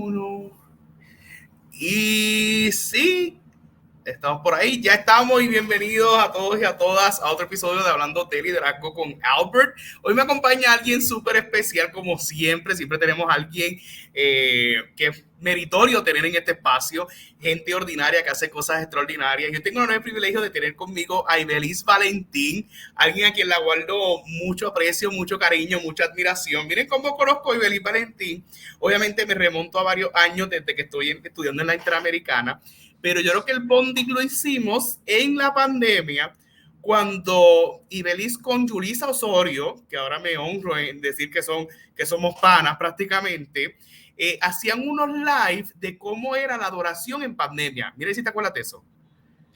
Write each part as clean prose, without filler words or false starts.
uno. Y sí, estamos por ahí, ya estamos y bienvenidos a todos y a todas a otro episodio de Hablando de Liderazgo con Albert. Hoy me acompaña alguien súper especial como siempre tenemos a alguien que es meritorio tener en este espacio, gente ordinaria que hace cosas extraordinarias. Yo tengo el enorme privilegio de tener conmigo a Ibeliz Valentín, alguien a quien le guardo mucho aprecio, mucho cariño, mucha admiración. Miren cómo conozco a Ibeliz Valentín. Obviamente me remonto a varios años desde que estoy estudiando en la Interamericana, pero yo creo que el bonding lo hicimos en la pandemia cuando Ibeliz con Yulisa Osorio, que ahora me honro en decir que somos panas prácticamente, hacían unos live de cómo era la adoración en pandemia. Mira si te acuerdas de eso.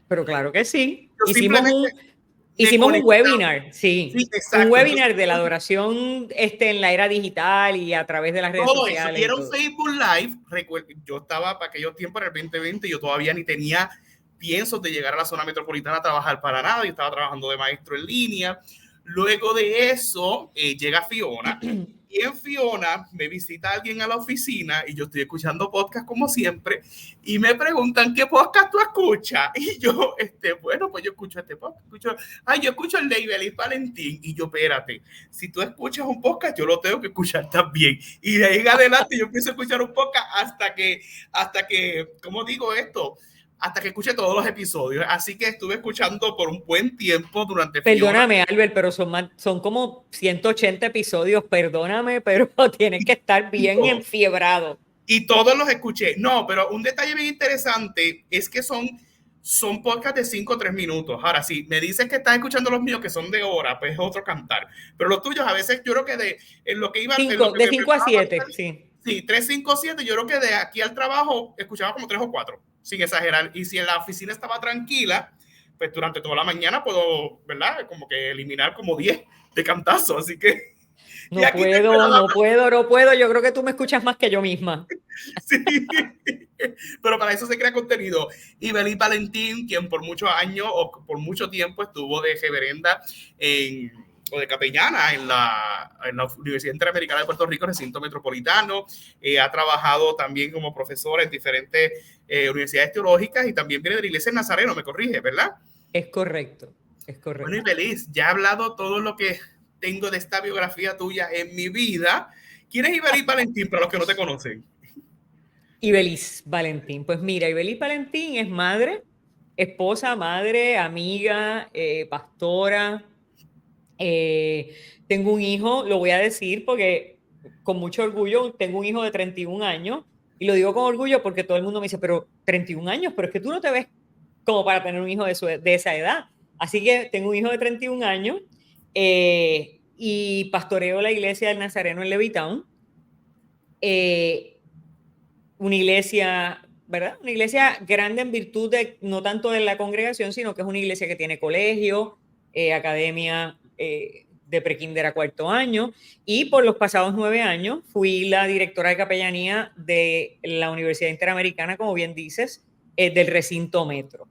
Pero claro que sí. Yo Hicimos un webinar, sí. Sí, exacto. Un webinar de la adoración en la era digital y a través de las redes todo sociales. Eso. Y era un Facebook Live. Recuerdo, yo estaba para aquellos tiempos, en el 2020, yo todavía ni tenía piensos de llegar a la zona metropolitana a trabajar para nada. Yo estaba trabajando de maestro en línea. Luego de eso, llega Fiona. Y en Fiona me visita alguien a la oficina y yo estoy escuchando podcast como siempre y me preguntan ¿qué podcast tú escuchas? Y yo, bueno, pues yo escucho este podcast. Yo escucho el de Ibeliz Valentín. Y yo, espérate, si tú escuchas un podcast, yo lo tengo que escuchar también. Y de ahí en adelante yo empiezo a escuchar un podcast hasta que, ¿cómo digo esto? Hasta que escuché todos los episodios. Así que estuve escuchando por un buen tiempo durante... Perdóname, Albert, pero son como 180 episodios. Perdóname, pero tienes que estar bien enfiebrado. Y todos los escuché. No, pero un detalle bien interesante es que son podcasts de 5 o 3 minutos. Ahora, si me dices que estás escuchando los míos que son de hora, pues es otro cantar. Pero los tuyos a veces yo creo que en lo que iba... de 5 a 7, sí. Sí, 3, 5, 7. Yo creo que de aquí al trabajo escuchaba como 3 o 4, sin exagerar. Y si en la oficina estaba tranquila, pues durante toda la mañana puedo, ¿verdad? Como que eliminar como 10 de cantazo. Así que... No puedo. Yo creo que tú me escuchas más que yo misma. Sí, pero para eso se crea contenido. Ibeliz Valentín, quien por muchos años o por mucho tiempo estuvo de reverenda o de capellana en la Universidad Interamericana de Puerto Rico, recinto metropolitano. Ha trabajado también como profesora en diferentes universidades teológicas y también viene de la Iglesia de Nazareno, me corrige, ¿verdad? Es correcto. Bueno, Ibeliz, ya he hablado todo lo que tengo de esta biografía tuya en mi vida. ¿Quién es Ibeliz Valentín para los que no te conocen? Ibeliz Valentín. Pues mira, Ibeliz Valentín es madre, esposa, madre, amiga, pastora. Tengo un hijo, lo voy a decir porque con mucho orgullo, tengo un hijo de 31 años y lo digo con orgullo porque todo el mundo me dice, pero 31 años, pero es que tú no te ves como para tener un hijo de esa edad. Así que tengo un hijo de 31 años y pastoreo la iglesia del Nazareno en Levittown. Una iglesia, ¿verdad? Una iglesia grande en virtud de, no tanto de la congregación, sino que es una iglesia que tiene colegio, academia de prekinder a cuarto año, y por los pasados 9 años fui la directora de capellanía de la Universidad Interamericana, como bien dices, del recinto metro.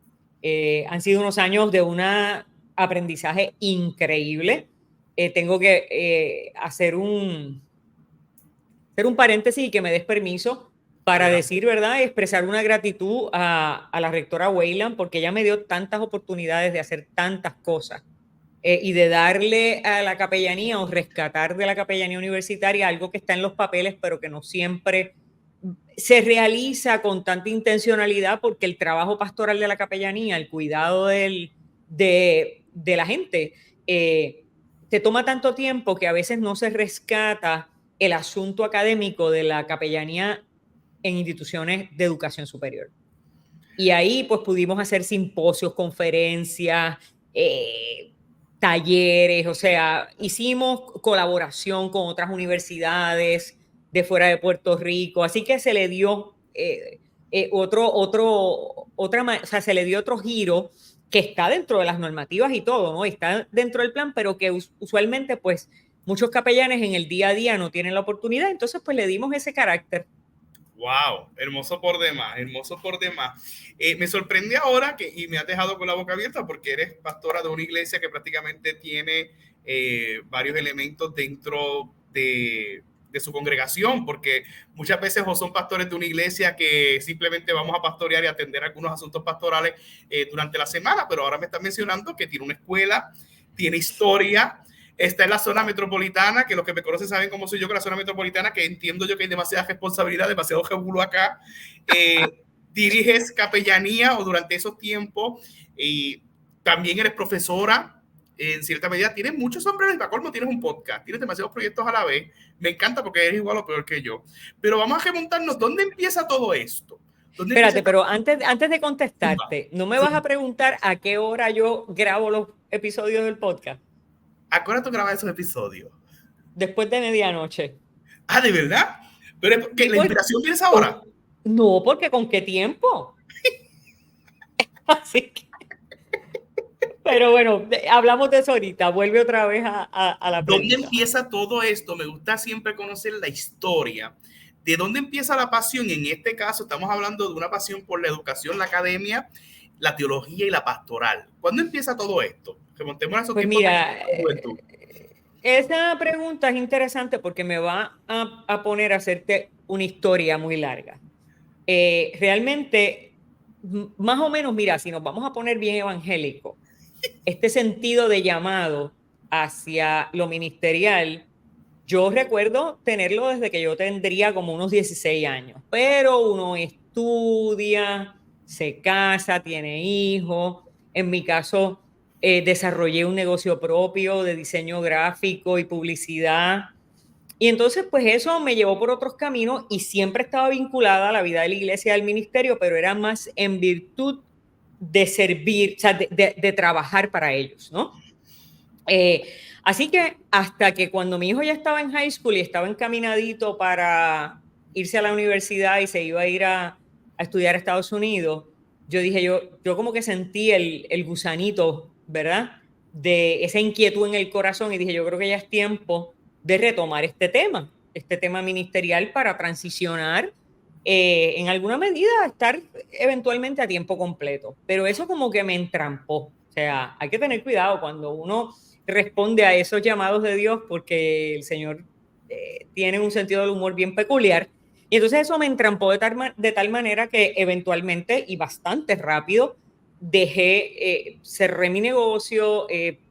Han sido unos años de un aprendizaje increíble. Tengo que hacer un paréntesis y que me des permiso para decir, ¿verdad? Expresar una gratitud a la rectora Wayland, porque ella me dio tantas oportunidades de hacer tantas cosas y de darle a la capellanía o rescatar de la capellanía universitaria algo que está en los papeles, pero que no siempre se realiza con tanta intencionalidad, porque el trabajo pastoral de la capellanía, el cuidado de la gente, te toma tanto tiempo que a veces no se rescata el asunto académico de la capellanía en instituciones de educación superior. Y ahí pues pudimos hacer simposios, conferencias, talleres, o sea, hicimos colaboración con otras universidades de fuera de Puerto Rico, así que se le dio se le dio otro giro que está dentro de las normativas y todo, ¿no? Está dentro del plan, pero que usualmente pues muchos capellanes en el día a día no tienen la oportunidad, entonces pues le dimos ese carácter. Wow, hermoso por demás, hermoso por demás. Me sorprende ahora y me has dejado con la boca abierta porque eres pastora de una iglesia que prácticamente tiene varios elementos dentro de de su congregación, porque muchas veces o son pastores de una iglesia que simplemente vamos a pastorear y atender algunos asuntos pastorales durante la semana, pero ahora me está mencionando que tiene una escuela, tiene historia, está en la zona metropolitana, que los que me conocen saben cómo soy yo con la zona metropolitana, que entiendo yo que hay demasiada responsabilidad, demasiado jebulo acá. Diriges capellanía o durante esos tiempos y también eres profesora en cierta medida, tienes muchos sombreros y para colmo tienes un podcast, tienes demasiados proyectos a la vez. Me encanta porque eres igual o peor que yo. Pero vamos a remontarnos, ¿dónde empieza todo esto? Espérate, pero antes de contestarte, ¿no me vas a preguntar a qué hora yo grabo los episodios del podcast? ¿A qué hora tú grabas esos episodios? Después de medianoche. Ah, ¿de verdad? Pero ¿que la inspiración viene ahora? No, porque ¿con qué tiempo? Así que... Pero bueno, hablamos de eso ahorita. Vuelve otra vez a la pregunta. ¿Dónde empieza todo esto? Me gusta siempre conocer la historia. ¿De dónde empieza la pasión? En este caso estamos hablando de una pasión por la educación, la academia, la teología y la pastoral. ¿Cuándo empieza todo esto? Remontemos a esos pues tiempos mira, de juventud. Esa pregunta es interesante porque me va a poner a hacerte una historia muy larga. Realmente, más o menos, mira, si nos vamos a poner bien evangélico, este sentido de llamado hacia lo ministerial, yo recuerdo tenerlo desde que yo tendría como unos 16 años, pero uno estudia, se casa, tiene hijos. En mi caso, desarrollé un negocio propio de diseño gráfico y publicidad. Y entonces, pues eso me llevó por otros caminos y siempre estaba vinculada a la vida de la iglesia y al ministerio, pero era más en virtud de servir, o sea, de trabajar para ellos, ¿no? Así que hasta que cuando mi hijo ya estaba en high school y estaba encaminadito para irse a la universidad y se iba a ir a estudiar a Estados Unidos, yo dije, yo como que sentí el gusanito, ¿verdad? De esa inquietud en el corazón y dije, yo creo que ya es tiempo de retomar este tema ministerial para transicionar en alguna medida a estar eventualmente a tiempo completo. Pero eso como que me entrampó. O sea, hay que tener cuidado cuando uno responde a esos llamados de Dios porque el Señor tiene un sentido del humor bien peculiar. Y entonces eso me entrampó de tal manera que eventualmente y bastante rápido cerré mi negocio,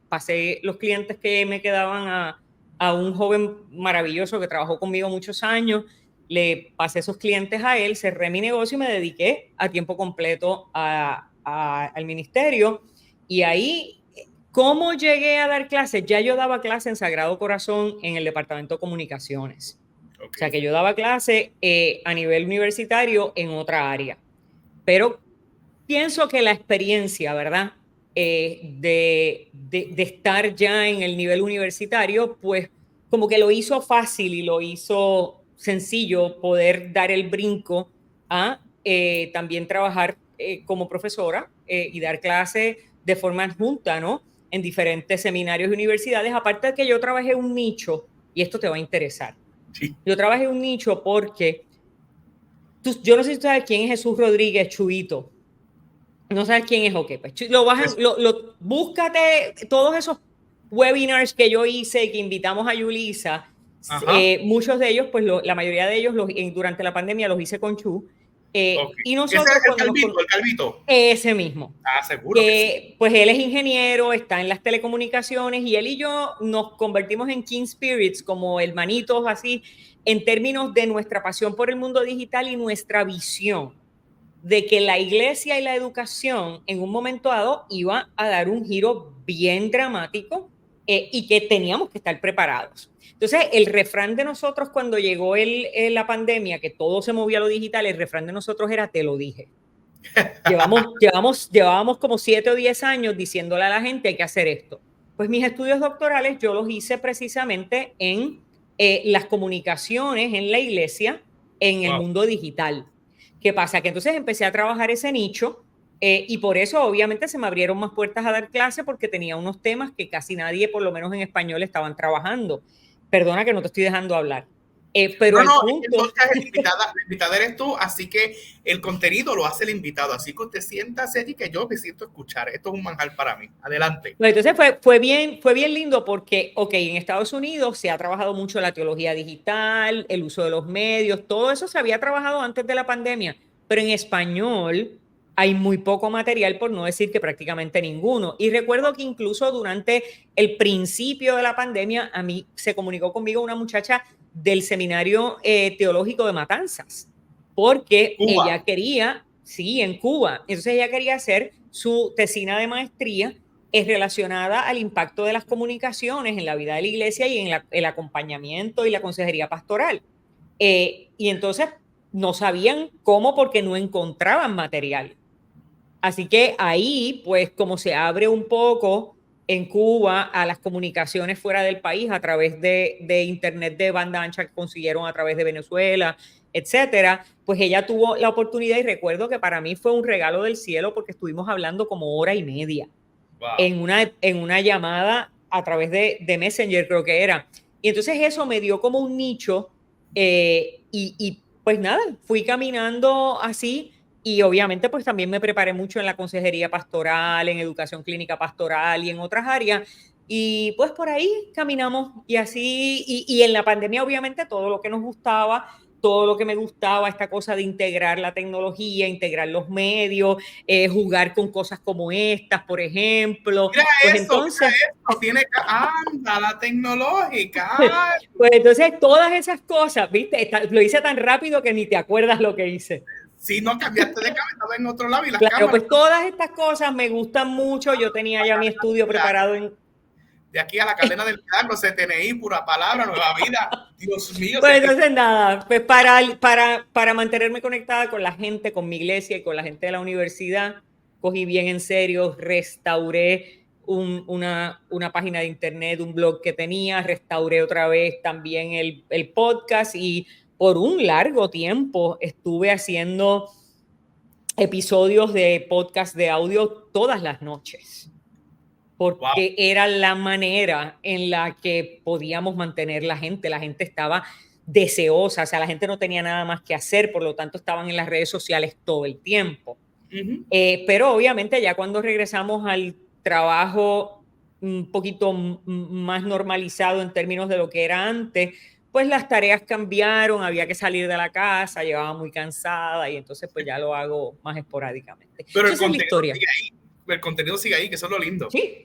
pasé los clientes que me quedaban a un joven maravilloso que trabajó conmigo muchos años, le pasé esos clientes a él, cerré mi negocio y me dediqué a tiempo completo al ministerio. Y ahí, ¿cómo llegué a dar clases? Ya yo daba clases en Sagrado Corazón en el Departamento de Comunicaciones. Okay. O sea, que yo daba clases a nivel universitario en otra área. Pero pienso que la experiencia, ¿verdad? De estar ya en el nivel universitario, pues como que lo hizo fácil y lo hizo sencillo poder dar el brinco a también trabajar como profesora y dar clases de forma adjunta, ¿no? En diferentes seminarios y universidades, aparte de que yo trabajé un nicho, y esto te va a interesar. Sí. Yo trabajé un nicho porque yo no sé si tú sabes quién es Jesús Rodríguez Chuito. No sabes quién es, ok, pues búscate todos esos webinars que yo hice, que invitamos a Yulisa. Muchos de ellos, pues la mayoría de ellos durante la pandemia los hice con Chu. Okay. Y nosotros, ¿ese es el Calvito? Ese mismo. Ah, seguro que sí. Pues él es ingeniero, está en las telecomunicaciones y él y yo nos convertimos en King Spirits, como hermanitos así, en términos de nuestra pasión por el mundo digital y nuestra visión de que la iglesia y la educación en un momento dado iba a dar un giro bien dramático y que teníamos que estar preparados. Entonces, el refrán de nosotros cuando llegó la pandemia, que todo se movía a lo digital, el refrán de nosotros era, te lo dije. Llevábamos como 7 o 10 años diciéndole a la gente, hay que hacer esto. Pues mis estudios doctorales yo los hice precisamente en las comunicaciones en la iglesia, en el mundo digital. ¿Qué pasa? Que entonces empecé a trabajar ese nicho y por eso obviamente se me abrieron más puertas a dar clase porque tenía unos temas que casi nadie, por lo menos en español, estaban trabajando. Perdona que no te estoy dejando hablar. Pero el no, punto... la invitada eres tú, así que el contenido lo hace el invitado, así que usted siéntase allí que yo me siento a escuchar. Esto es un manjar para mí. Adelante. Pues entonces fue bien lindo porque, ok, en Estados Unidos se ha trabajado mucho la teología digital, el uso de los medios, todo eso se había trabajado antes de la pandemia, pero en español hay muy poco material, por no decir que prácticamente ninguno. Y recuerdo que incluso durante el principio de la pandemia, a mí se comunicó conmigo una muchacha del seminario teológico de Matanzas, porque Cuba. ella quería, sí, en Cuba, entonces ella quería hacer su tesina de maestría es relacionada al impacto de las comunicaciones en la vida de la iglesia y en el acompañamiento y la consejería pastoral. Y entonces no sabían cómo porque no encontraban material. Así que ahí, pues como se abre un poco en Cuba a las comunicaciones fuera del país a través de internet de banda ancha que consiguieron a través de Venezuela, etcétera, pues ella tuvo la oportunidad y recuerdo que para mí fue un regalo del cielo porque estuvimos hablando como hora y media Wow. en una llamada a través de Messenger, creo que era. Y entonces eso me dio como un nicho y pues nada, fui caminando así y obviamente pues también me preparé mucho en la consejería pastoral, en educación clínica pastoral y en otras áreas. Y pues por ahí caminamos y así, y en la pandemia obviamente todo lo que nos gustaba, todo lo que me gustaba, esta cosa de integrar la tecnología, integrar los medios, jugar con cosas como estas, por ejemplo. Mira Pues eso, entonces, tiene anda, la tecnológica. pues entonces todas esas cosas, ¿viste? Lo hice tan rápido que ni te acuerdas lo que hice. Si no cambiaste de cámara, estaba en otro lado y las Claro, cámaras. pues todas estas cosas me gustan mucho. Yo tenía ya mi estudio preparado en... De aquí a la cadena del milagro, CTNI, pura palabra, nueva vida. Dios mío. Pues entonces nada, pues para mantenerme conectada con la gente, con mi iglesia y con la gente de la universidad, cogí bien en serio, restauré una página de internet, un blog que tenía, restauré otra vez también el podcast y por un largo tiempo estuve haciendo episodios de podcast de audio todas las noches porque era la manera en la que podíamos mantener la gente estaba deseosa, o sea, la gente no tenía nada más que hacer, por lo tanto estaban en las redes sociales todo el tiempo. Pero obviamente ya cuando regresamos al trabajo un poquito más normalizado en términos de lo que era antes, pues las tareas cambiaron, había que salir de la casa, llevaba muy cansada y entonces pues ya lo hago más esporádicamente. Pero esa es la historia. Sigue ahí. El contenido sigue ahí, que eso es lo lindo. Sí.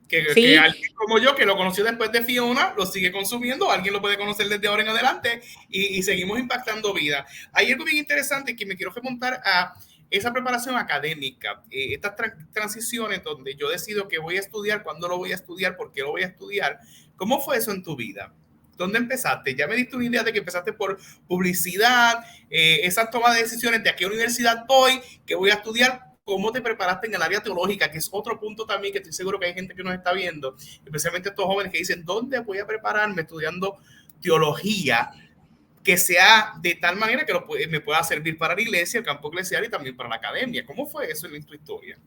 Que alguien como yo, que lo conoció después de Fiona, lo sigue consumiendo, alguien lo puede conocer desde ahora en adelante y seguimos impactando vida. Hay algo bien interesante que me quiero remontar a esa preparación académica, estas transiciones donde yo decido qué voy a estudiar, cuándo lo voy a estudiar, por qué lo voy a estudiar. ¿Cómo fue eso en tu vida? ¿Dónde empezaste? Ya me diste una idea de que empezaste por publicidad, esa toma de decisiones de a qué universidad voy, qué voy a estudiar. ¿Cómo te preparaste en el área teológica? Que es otro punto también que estoy seguro que hay gente que nos está viendo, especialmente estos jóvenes que dicen, ¿dónde voy a prepararme estudiando teología que sea de tal manera que me pueda servir para la iglesia, el campo eclesial y también para la academia? ¿Cómo fue eso en tu historia?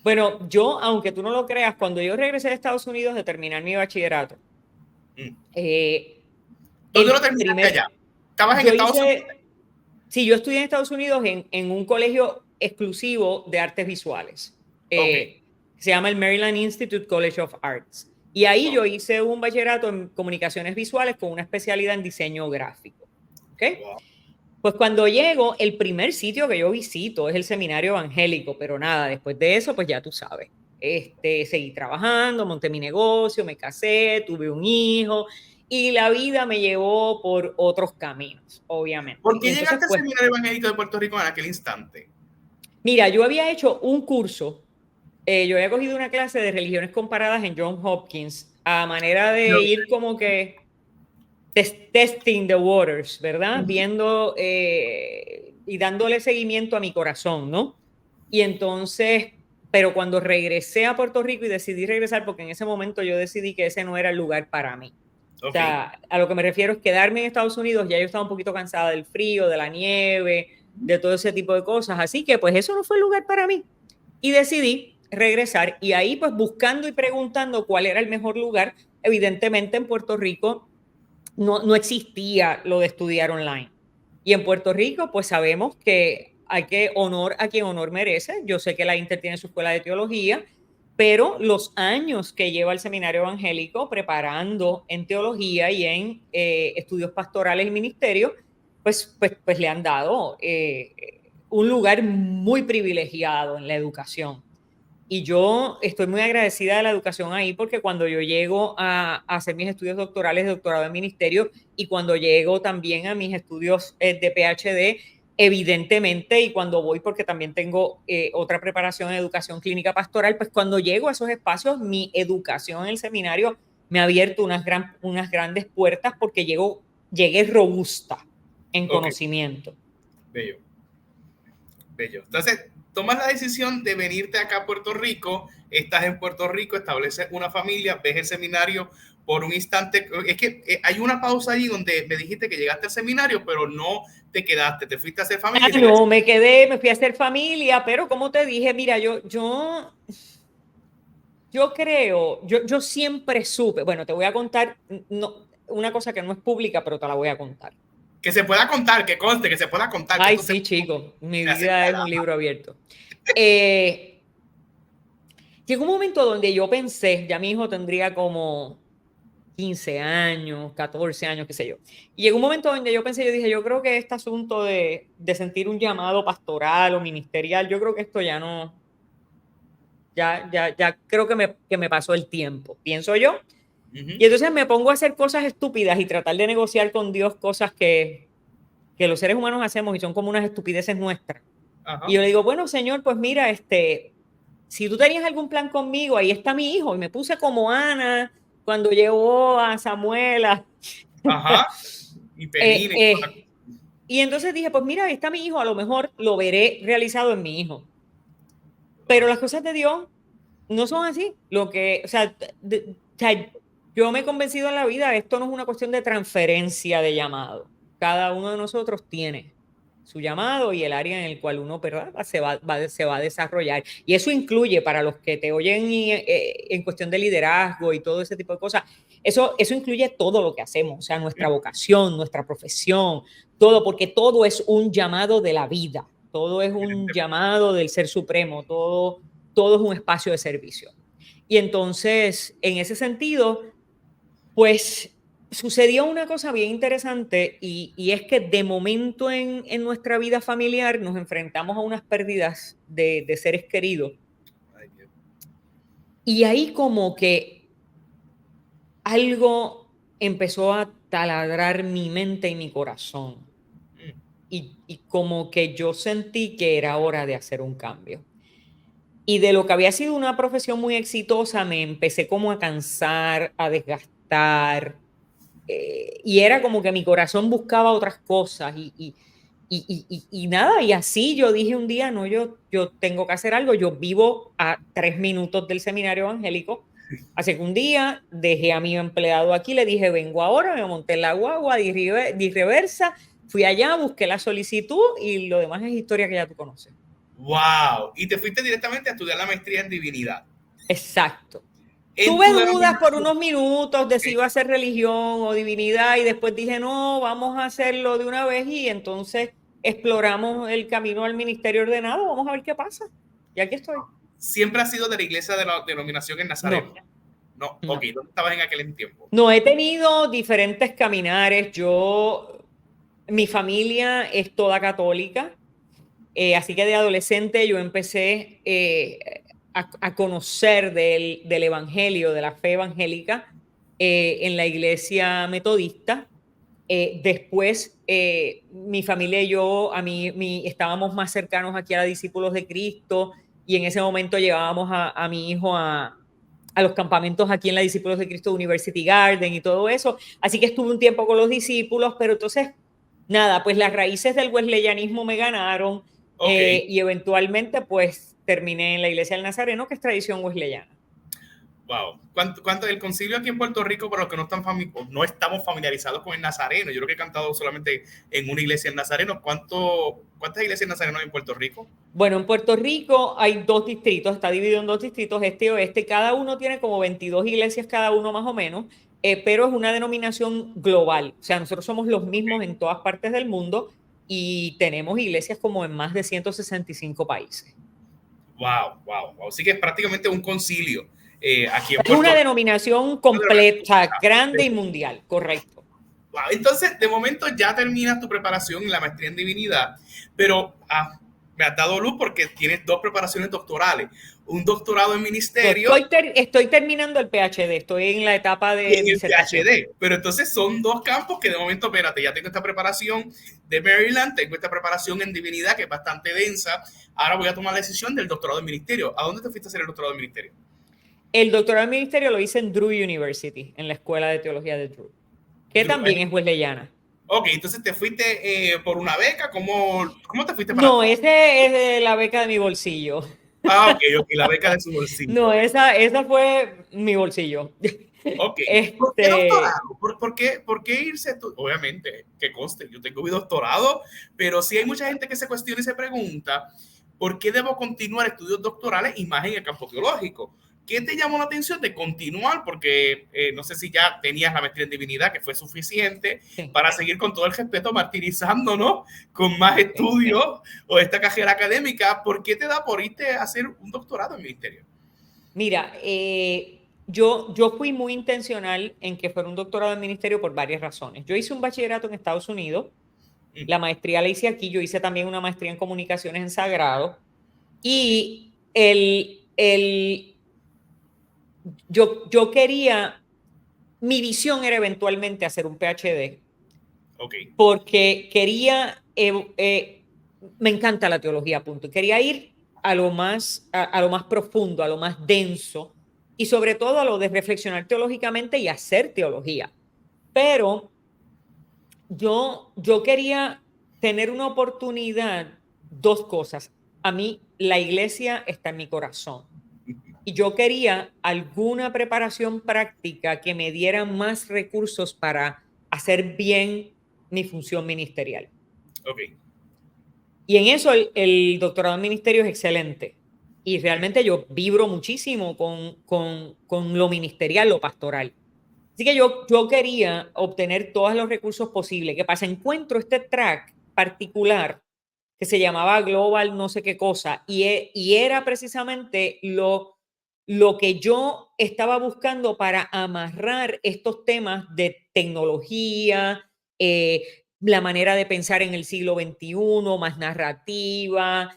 Bueno, yo, aunque tú no lo creas, cuando yo regresé de Estados Unidos de terminar mi bachillerato, ¿dónde lo terminaste allá? ¿Estabas en Estados Unidos? Sí, yo estudié en Estados Unidos en un colegio exclusivo de artes visuales. Se llama el Maryland Institute College of Arts. Y ahí yo hice un bachillerato en comunicaciones visuales con una especialidad en diseño gráfico. ¿Okay? Pues cuando llego, el primer sitio que yo visito es el seminario evangélico, pero nada, después de eso, pues ya tú sabes. Seguí trabajando, monté mi negocio, me casé, tuve un hijo y la vida me llevó por otros caminos, obviamente. ¿Por qué llegaste al seminario evangélico de Puerto Rico en aquel instante? Mira, yo había hecho un curso, yo había cogido una clase de religiones comparadas en Johns Hopkins a manera de ir como que testing the waters, ¿verdad? Viendo y dándole seguimiento a mi corazón, ¿no? Y entonces, pero cuando regresé a Puerto Rico y decidí regresar, porque en ese momento yo decidí que ese no era el lugar para mí. O sea, a lo que me refiero es quedarme en Estados Unidos, ya yo estaba un poquito cansada del frío, de la nieve, de todo ese tipo de cosas. Así que pues eso no fue el lugar para mí. Y decidí regresar y ahí pues buscando y preguntando cuál era el mejor lugar, evidentemente en Puerto Rico no existía lo de estudiar online. Y en Puerto Rico, pues sabemos que hay que honor a quien honor merece. Yo sé que la Inter tiene su escuela de teología, pero los años que lleva el seminario evangélico preparando en teología y en estudios pastorales y ministerios, pues le han dado un lugar muy privilegiado en la educación. Y yo estoy muy agradecida de la educación ahí porque cuando yo llego a hacer mis estudios doctorales, de doctorado en ministerio, y cuando llego también a mis estudios de PhD, evidentemente, y cuando voy porque también tengo otra preparación en educación clínica pastoral, pues cuando llego a esos espacios, mi educación en el seminario me ha abierto unas grandes puertas porque llegué robusta en Ok, conocimiento. bello, bello. Entonces, tomas la decisión de venirte acá a Puerto Rico, estás en Puerto Rico, estableces una familia, ves el seminario por un instante. Es que hay una pausa ahí donde me dijiste que llegaste al seminario, pero no te quedaste, te fuiste a hacer familia. No, me quedé, me fui a hacer familia, pero como te dije, mira, yo creo, yo siempre supe, bueno, te voy a contar no, una cosa que no es pública, pero te la voy a contar. Que se pueda contar, que conste, que se pueda contar. Que Ay, esto sí, chico, mi se hace vida es un libro abierto. Eh, Llegó un momento donde yo pensé, ya mi hijo tendría como 15 años, 14 años, qué sé yo. Y llegó un momento donde yo pensé, yo dije, yo creo que este asunto de sentir un llamado pastoral o ministerial, yo creo que esto ya no, ya creo que me pasó el tiempo, pienso yo. Y entonces me pongo a hacer cosas estúpidas y tratar de negociar con Dios cosas que los seres humanos hacemos y son como unas estupideces nuestras. Y Ajá. yo le digo, bueno, Señor, pues mira, si tú tenías algún plan conmigo, ahí está mi hijo. Y me puse como Ana cuando llevó a Samuela. Ajá. Y Penina. Y entonces dije, pues mira, ahí está mi hijo, a lo mejor lo veré realizado en mi hijo. Pero las cosas de Dios no son así. O sea, yo me he convencido en la vida, esto no es una cuestión de transferencia de llamado. Cada uno de nosotros tiene su llamado y el área en el cual uno, ¿verdad?, se va a desarrollar. Y eso incluye para los que te oyen en cuestión de liderazgo y todo ese tipo de cosas, eso incluye todo lo que hacemos, o sea, nuestra vocación, nuestra profesión, todo, porque todo es un llamado de la vida, todo es un llamado del Ser Supremo, todo es un espacio de servicio. Y entonces, en ese sentido, pues sucedió una cosa bien interesante y es que de momento en nuestra vida familiar nos enfrentamos a unas pérdidas de seres queridos Ay, Dios. y ahí como que algo empezó a taladrar mi mente y mi corazón Mm. y como que yo sentí que era hora de hacer un cambio. Y de lo que había sido una profesión muy exitosa, me empecé como a cansar, a desgastar, y era como que mi corazón buscaba otras cosas y nada, y así yo dije un día, no, yo tengo que hacer algo, yo vivo a 3 minutos del seminario evangélico, así que un día dejé a mi empleado aquí, le dije, vengo ahora, me monté en la guagua, di reversa, fui allá, busqué la solicitud y lo demás es historia que ya tú conoces. Wow. Y te fuiste directamente a estudiar la maestría en divinidad. Exacto. En Tuve tu dudas por denominación. unos minutos de Ok. si iba a ser religión o divinidad y después dije, no, vamos a hacerlo de una vez y entonces exploramos el camino al ministerio ordenado, vamos a ver qué pasa. Y aquí estoy. Siempre has sido de la iglesia de la denominación en Nazareno. No, No, ok, no. ¿dónde estabas en aquel tiempo? No, he tenido diferentes caminares. Mi familia es toda católica, así que de adolescente yo empecé a conocer del evangelio, de la fe evangélica, en la iglesia metodista. Después, mi familia y yo, estábamos más cercanos aquí a discípulos de Cristo y en ese momento llevábamos a mi hijo a los campamentos aquí en la Discípulos de Cristo University Garden y todo eso. Así que estuve un tiempo con los discípulos, pero entonces, nada, pues las raíces del wesleyanismo me ganaron Ok. y eventualmente pues terminé en la Iglesia del Nazareno, que es tradición wesleyana. Wow. ¿Cuánto el concilio aquí en Puerto Rico, para los que no estamos familiarizados con el Nazareno? Yo creo que he cantado solamente en una iglesia en Nazareno. ¿Cuántas iglesias en Nazareno hay en Puerto Rico? Bueno, en Puerto Rico hay 2 distritos, está dividido en 2 distritos, este y oeste, cada uno tiene como 22 iglesias cada uno más o menos, pero es una denominación global. O sea, nosotros somos los mismos en todas partes del mundo y tenemos iglesias como en más de 165 países. Wow, wow, wow. Así que es prácticamente un concilio aquí en Es una Puerto Rico. denominación completa, grande y mundial, correcto. Wow. Entonces, de momento ya terminas tu preparación en la maestría en divinidad, pero me has dado luz porque tienes dos preparaciones doctorales, un doctorado en ministerio Estoy terminando el PhD, estoy en la etapa y de en el disertación. PhD, pero entonces son dos campos que de momento, espérate, ya tengo esta preparación de Maryland, tengo esta preparación en divinidad que es bastante densa, ahora voy a tomar la decisión del doctorado en ministerio. ¿A dónde te fuiste a hacer el doctorado en ministerio? El doctorado en ministerio lo hice en Drew University, en la Escuela de Teología de Drew, que también es wesleyana. Ok, entonces te fuiste por una beca, ¿cómo te fuiste para No, atrás? ese es de la beca de mi bolsillo. Ah, ok, la beca de su bolsillo. No, esa fue mi bolsillo. Ok, ¿por qué Este, doctorado? ¿Por qué irse a obviamente, que conste, yo tengo mi doctorado, pero sí hay mucha gente que se cuestiona y se pregunta, ¿por qué debo continuar estudios doctorales y más en el campo teológico? ¿Qué te llamó la atención de continuar? Porque no sé si ya tenías la maestría en divinidad, que fue suficiente sí. para seguir con todo el respeto martirizándonos con más estudios o esta carrera académica. ¿Por qué te da por irte a hacer un doctorado en ministerio? Mira, yo fui muy intencional en que fuera un doctorado en ministerio por varias razones. Yo hice un bachillerato en Estados Unidos, la maestría la hice aquí, yo hice también una maestría en comunicaciones en Sagrado y yo quería, mi visión era eventualmente hacer un PhD, Okay. porque quería, me encanta la teología, punto. Quería ir a lo más profundo, a lo más denso y sobre todo a lo de reflexionar teológicamente y hacer teología. Pero yo quería tener una oportunidad, dos cosas. A mí la iglesia está en mi corazón y yo quería alguna preparación práctica que me diera más recursos para hacer bien mi función ministerial. Okay. Y en eso el doctorado en ministerio es excelente. Y realmente yo vibro muchísimo con lo ministerial, lo pastoral. Así que yo quería obtener todos los recursos posibles. ¿Qué pasa? Encuentro este track particular que se llamaba Global no sé qué cosa y era precisamente lo que yo estaba buscando para amarrar estos temas de tecnología, la manera de pensar en el siglo XXI, más narrativa,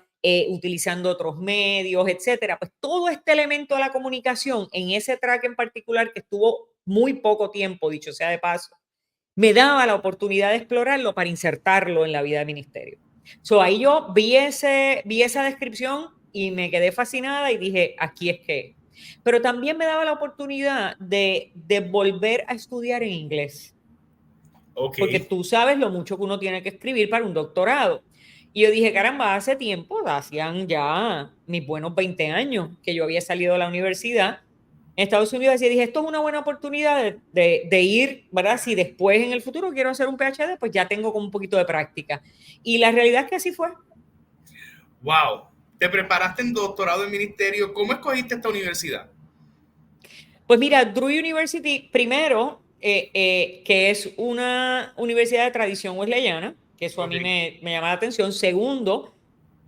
utilizando otros medios, etcétera. Pues todo este elemento de la comunicación en ese track en particular que estuvo muy poco tiempo, dicho sea de paso, me daba la oportunidad de explorarlo para insertarlo en la vida de ministerio. Ahí yo vi esa descripción y me quedé fascinada y dije, aquí es que. Pero también me daba la oportunidad de volver a estudiar en inglés, porque Okay. tú sabes lo mucho que uno tiene que escribir para un doctorado. Y yo dije, caramba, hace tiempo, hacían ya mis buenos 20 años que yo había salido de la universidad en Estados Unidos y dije, esto es una buena oportunidad de ir, ¿verdad? Si después en el futuro quiero hacer un PhD, pues ya tengo como un poquito de práctica. Y la realidad es que así fue. Wow. Te preparaste en doctorado en ministerio. ¿Cómo escogiste esta universidad? Pues mira, Drew University, primero, que es una universidad de tradición wesleyana, que eso a mí Okay. me llama la atención. Segundo,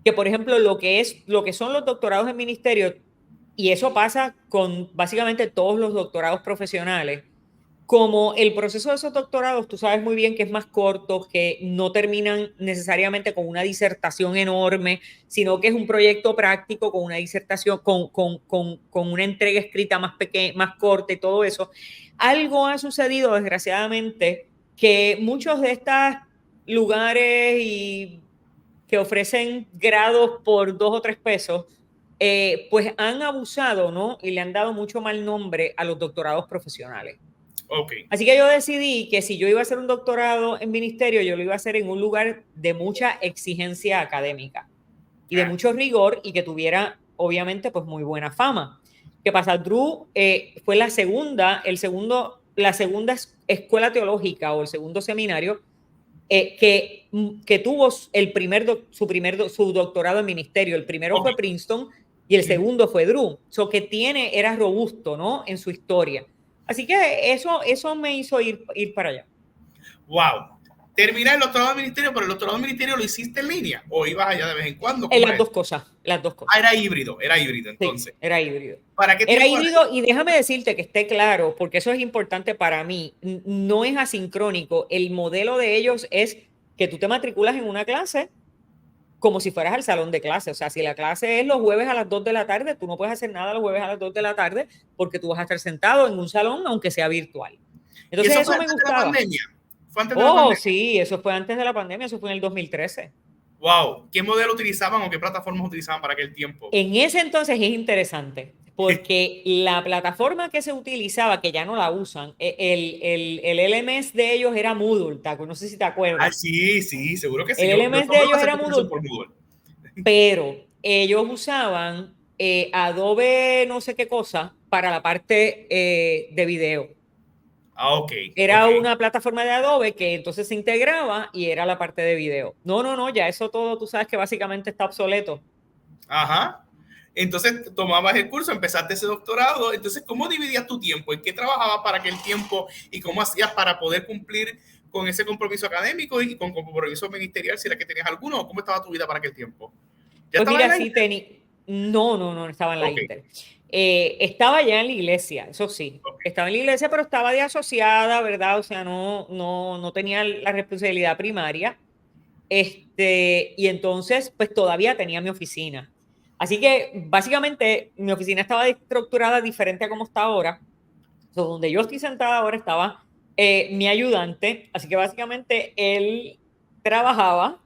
que por ejemplo lo que son los doctorados en ministerio, y eso pasa con básicamente todos los doctorados profesionales, como el proceso de esos doctorados, tú sabes muy bien que es más corto, que no terminan necesariamente con una disertación enorme, sino que es un proyecto práctico con una disertación, con una entrega escrita más pequeña, más corta y todo eso. Algo ha sucedido, desgraciadamente, que muchos de estos lugares y que ofrecen grados por 2 o 3 pesos, pues han abusado, ¿no? Y le han dado mucho mal nombre a los doctorados profesionales. Okay. Así que yo decidí que si yo iba a hacer un doctorado en ministerio, yo lo iba a hacer en un lugar de mucha exigencia académica y de mucho rigor y que tuviera, obviamente, pues muy buena fama. ¿Qué pasa? Drew fue la segunda escuela teológica o el segundo seminario que tuvo su doctorado en ministerio. El primero fue Okay. Princeton y el segundo fue Drew. So que era robusto, ¿no? En su historia. Así que eso me hizo ir para allá. Wow. Terminar el doctorado del ministerio, pero el doctorado del ministerio lo hiciste en línea o ibas allá de vez en cuando. En las dos cosas, las dos cosas. Ah, era híbrido Sí, entonces. era híbrido. ¿Para qué Era tiempo? híbrido y déjame decirte que esté claro, porque eso es importante para mí, no es asincrónico. El modelo de ellos es que tú te matriculas en una clase como si fueras al salón de clase. O sea, si la clase es los jueves a las 2 de la tarde, tú no puedes hacer nada los jueves a las 2 de la tarde porque tú vas a estar sentado en un salón, aunque sea virtual. ¿Y Entonces, eso fue eso me antes de la gustaba. pandemia? ¿Fue antes de la Oh, pandemia? sí, eso fue antes de la pandemia, eso fue en el 2013. Wow. ¿Qué modelo utilizaban o qué plataformas utilizaban para aquel tiempo? En ese entonces es interesante, porque la plataforma que se utilizaba, que ya no la usan, el LMS de ellos era Moodle, no sé si te Ah, acuerdas. sí, sí, seguro que sí. El Yo LMS de tomé una ellos era certificación Moodle, por Moodle. pero ellos usaban Adobe no sé qué cosa para la parte de video. Ah, ok, ok. Era una plataforma de Adobe que entonces se integraba y era la parte de video. No, ya eso todo tú sabes que básicamente está obsoleto. Ajá. Entonces tomabas el curso, empezaste ese doctorado. Entonces, ¿cómo dividías tu tiempo? ¿En qué trabajabas para aquel tiempo? ¿Y cómo hacías para poder cumplir con ese compromiso académico y con compromiso ministerial, si era que tenías alguno? ¿O cómo estaba tu vida para aquel tiempo? ¿Ya Pues estaba en mira, la sí Inter? tenía. No estaba en la Ok, Inter. Estaba ya en la iglesia, eso sí. ok. Estaba en la iglesia, pero estaba de asociada, ¿verdad? O sea, no tenía la responsabilidad primaria. Y entonces, pues todavía tenía mi oficina. Así que básicamente mi oficina estaba estructurada diferente a como está ahora. So, donde yo estoy sentada ahora estaba mi ayudante. Así que básicamente él trabajaba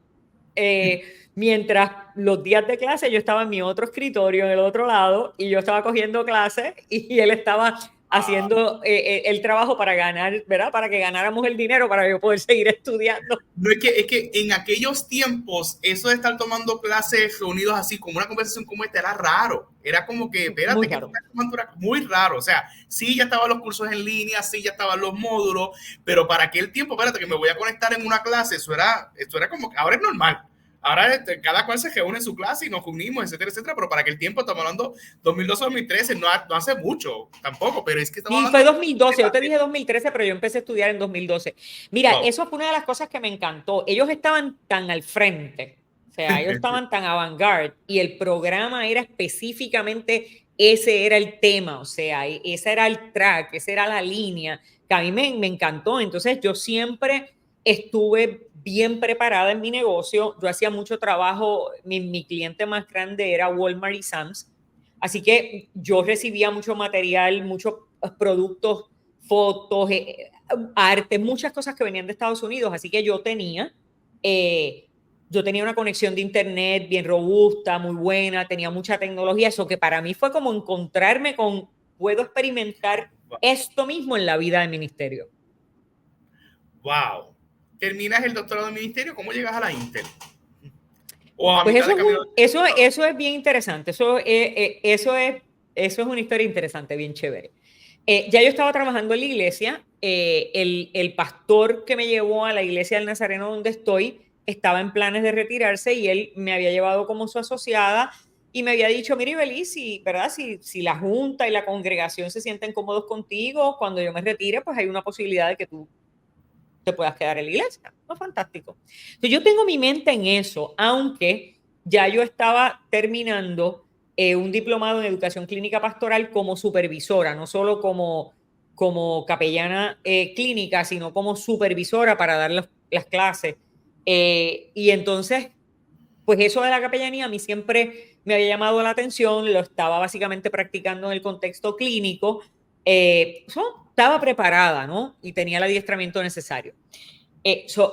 mientras los días de clase yo estaba en mi otro escritorio en el otro lado y yo estaba cogiendo clases y él estaba Ah, haciendo el trabajo para ganar, ¿verdad? Para que ganáramos el dinero para yo poder seguir estudiando. no es que en aquellos tiempos, eso de estar tomando clases reunidos así, como una conversación como esta, era raro. Era como que, Muy espérate, que tú raro. estás tomando muy raro. O sea, sí, ya estaban los cursos en línea, sí, ya estaban los módulos, pero para aquel tiempo, espérate, que me voy a conectar en una clase, eso era como que ahora es normal. Ahora cada cual se reúne en su clase y nos unimos, etcétera, etcétera, pero para aquel tiempo, estamos hablando 2012-2013, no hace mucho tampoco, pero es que estamos Sí, fue hablando 2012. de Yo te dije pandemia. 2013, pero yo empecé a estudiar en 2012. Mira, Wow. eso fue una de las cosas que me encantó. Ellos estaban tan al frente, o sea, ellos estaban tan avant-garde y el programa era específicamente, ese era el tema, o sea, ese era el track, esa era la línea, que a mí me encantó. Entonces, yo siempre estuve bien preparada en mi negocio. Yo hacía mucho trabajo, mi cliente más grande era Walmart y Sam's. Así que yo recibía mucho material, muchos productos, fotos, arte, muchas cosas que venían de Estados Unidos. Así que eh, yo tenía una conexión de internet bien robusta, muy buena, tenía mucha tecnología. Eso que para mí fue como encontrarme con, puedo experimentar esto mismo en la vida del ministerio. Wow. Terminas el doctorado del ministerio, ¿cómo llegas a la Intel? O a Pues mitad de camino. eso es bien interesante. Eso es una historia interesante, bien chévere. Ya yo estaba trabajando en la iglesia. El pastor que me llevó a la iglesia del Nazareno donde estoy estaba en planes de retirarse y él me había llevado como su asociada y me había dicho, mira, Ibelí, ¿verdad? Si la junta y la congregación se sienten cómodos contigo, cuando yo me retire, pues hay una posibilidad de que tú te puedas quedar en la iglesia. No, fantástico. Entonces, yo tengo mi mente en eso, aunque ya yo estaba terminando un diplomado en educación clínica pastoral como supervisora, no solo como capellana clínica, sino como supervisora para dar las clases. Y entonces, pues eso de la capellanía a mí siempre me había llamado la atención, lo estaba básicamente practicando en el contexto clínico, estaba preparada, ¿no? Y tenía el adiestramiento necesario.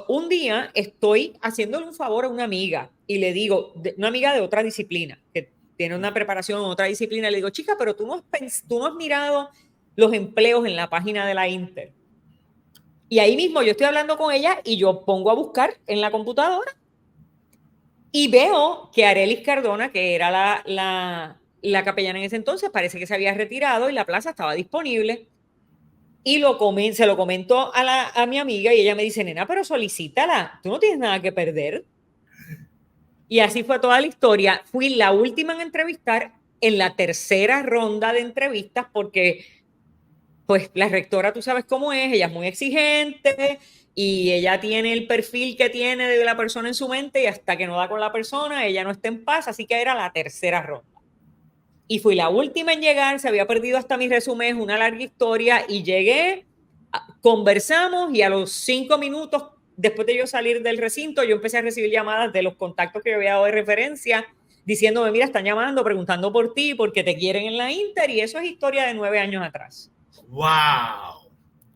Un día estoy haciéndole un favor a una amiga y le digo, una amiga de otra disciplina, que tiene una preparación en otra disciplina, le digo, chica, pero tú no has mirado los empleos en la página de la Inter. Y ahí mismo yo estoy hablando con ella y yo pongo a buscar en la computadora y veo que Arelis Cardona, que era la capellana en ese entonces, parece que se había retirado y la plaza estaba disponible. Y se lo comentó a mi amiga y ella me dice, nena, pero solicítala, tú no tienes nada que perder. Y así fue toda la historia. Fui la última en entrevistar en la tercera ronda de entrevistas porque pues la rectora, tú sabes cómo es, ella es muy exigente y ella tiene el perfil que tiene de la persona en su mente y hasta que no da con la persona, ella no está en paz, así que era la tercera ronda. Y fui la última en llegar, se había perdido hasta mi resumen, es una larga historia, y llegué, conversamos y a los 5 minutos, después de yo salir del recinto, yo empecé a recibir llamadas de los contactos que yo había dado de referencia, diciéndome, mira, están llamando, preguntando por ti, porque te quieren en la Inter, y eso es historia de 9 años atrás. ¡Wow!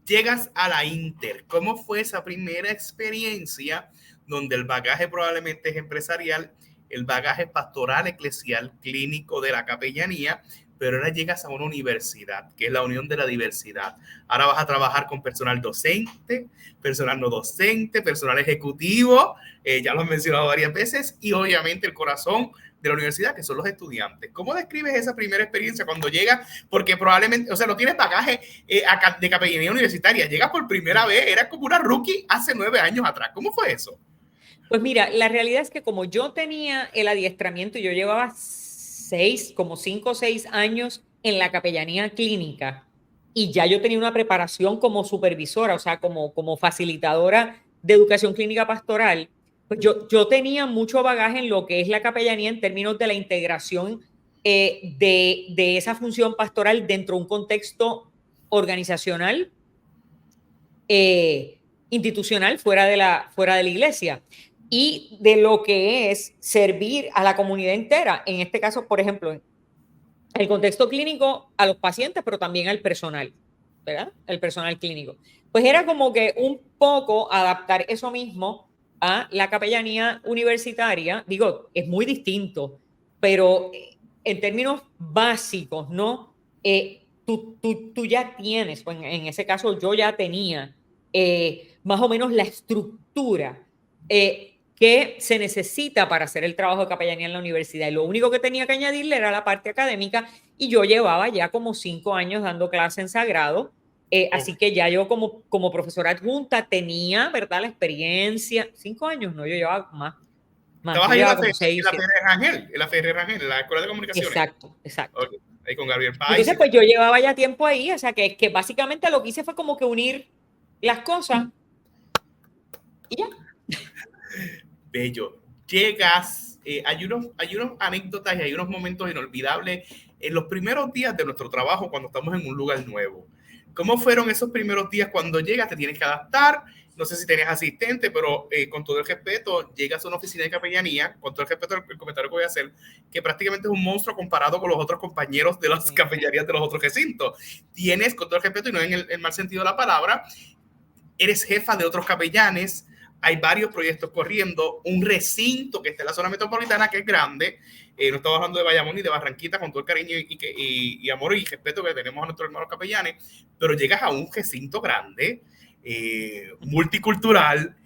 Llegas a la Inter. ¿Cómo fue esa primera experiencia donde el bagaje probablemente es empresarial, el bagaje pastoral, eclesial, clínico de la capellanía, pero ahora llegas a una universidad, que es la unión de la diversidad? Ahora vas a trabajar con personal docente, personal no docente, personal ejecutivo, ya lo he mencionado varias veces, y obviamente el corazón de la universidad, que son los estudiantes. ¿Cómo describes esa primera experiencia cuando llegas? Porque probablemente, o sea, no tienes bagaje de capellanía universitaria, llegas por primera vez, eras como una rookie hace 9 años atrás. ¿Cómo fue eso? Pues mira, la realidad es que como yo tenía el adiestramiento, yo llevaba como 5 o 6 años en la capellanía clínica, y ya yo tenía una preparación como supervisora, o sea, como facilitadora de educación clínica pastoral. Pues yo tenía mucho bagaje en lo que es la capellanía en términos de la integración de esa función pastoral dentro de un contexto organizacional, institucional, fuera de la iglesia, y de lo que es servir a la comunidad entera. En este caso, por ejemplo, el contexto clínico, a los pacientes, pero también al personal, ¿verdad? El personal clínico. Pues era como que un poco adaptar eso mismo a la capellanía universitaria. Digo, es muy distinto, pero en términos básicos, ¿no? Tú ya tienes, pues en ese caso yo ya tenía más o menos la estructura que se necesita para hacer el trabajo de capellanía en la universidad. Y lo único que tenía que añadirle era la parte académica, y yo llevaba ya como 5 años dando clase en sagrado. Así que ya yo como profesora adjunta tenía, ¿verdad? La experiencia. 5 años, no, yo llevaba más. Estabas Yo ahí en llevaba la, como 6, en la 7. Ferrer Rangel, en la Ferrer Rangel, en la Escuela de Comunicaciones. Exacto, exacto. Okay. Ahí con Gabriel Pais. Entonces, pues yo llevaba ya tiempo ahí, o sea que básicamente lo que hice fue como que unir las cosas y ya. Bello. Llegas, hay unos anécdotas y hay unos momentos inolvidables en los primeros días de nuestro trabajo cuando estamos en un lugar nuevo. ¿Cómo fueron esos primeros días cuando llegas? Te tienes que adaptar. No sé si tenías asistente, pero con todo el respeto, llegas a una oficina de capellanía, con todo el respeto al comentario que voy a hacer, que prácticamente es un monstruo comparado con los otros compañeros de las capellanías de los otros recintos. Tienes, con todo el respeto y no en el mal sentido de la palabra, eres jefa de otros capellanes, hay varios proyectos corriendo, un recinto que está en la zona metropolitana que es grande, no estamos hablando de Bayamón ni de Barranquita, con todo el cariño y amor y respeto que tenemos a nuestros hermanos capellanes, pero llegas a un recinto grande, multicultural,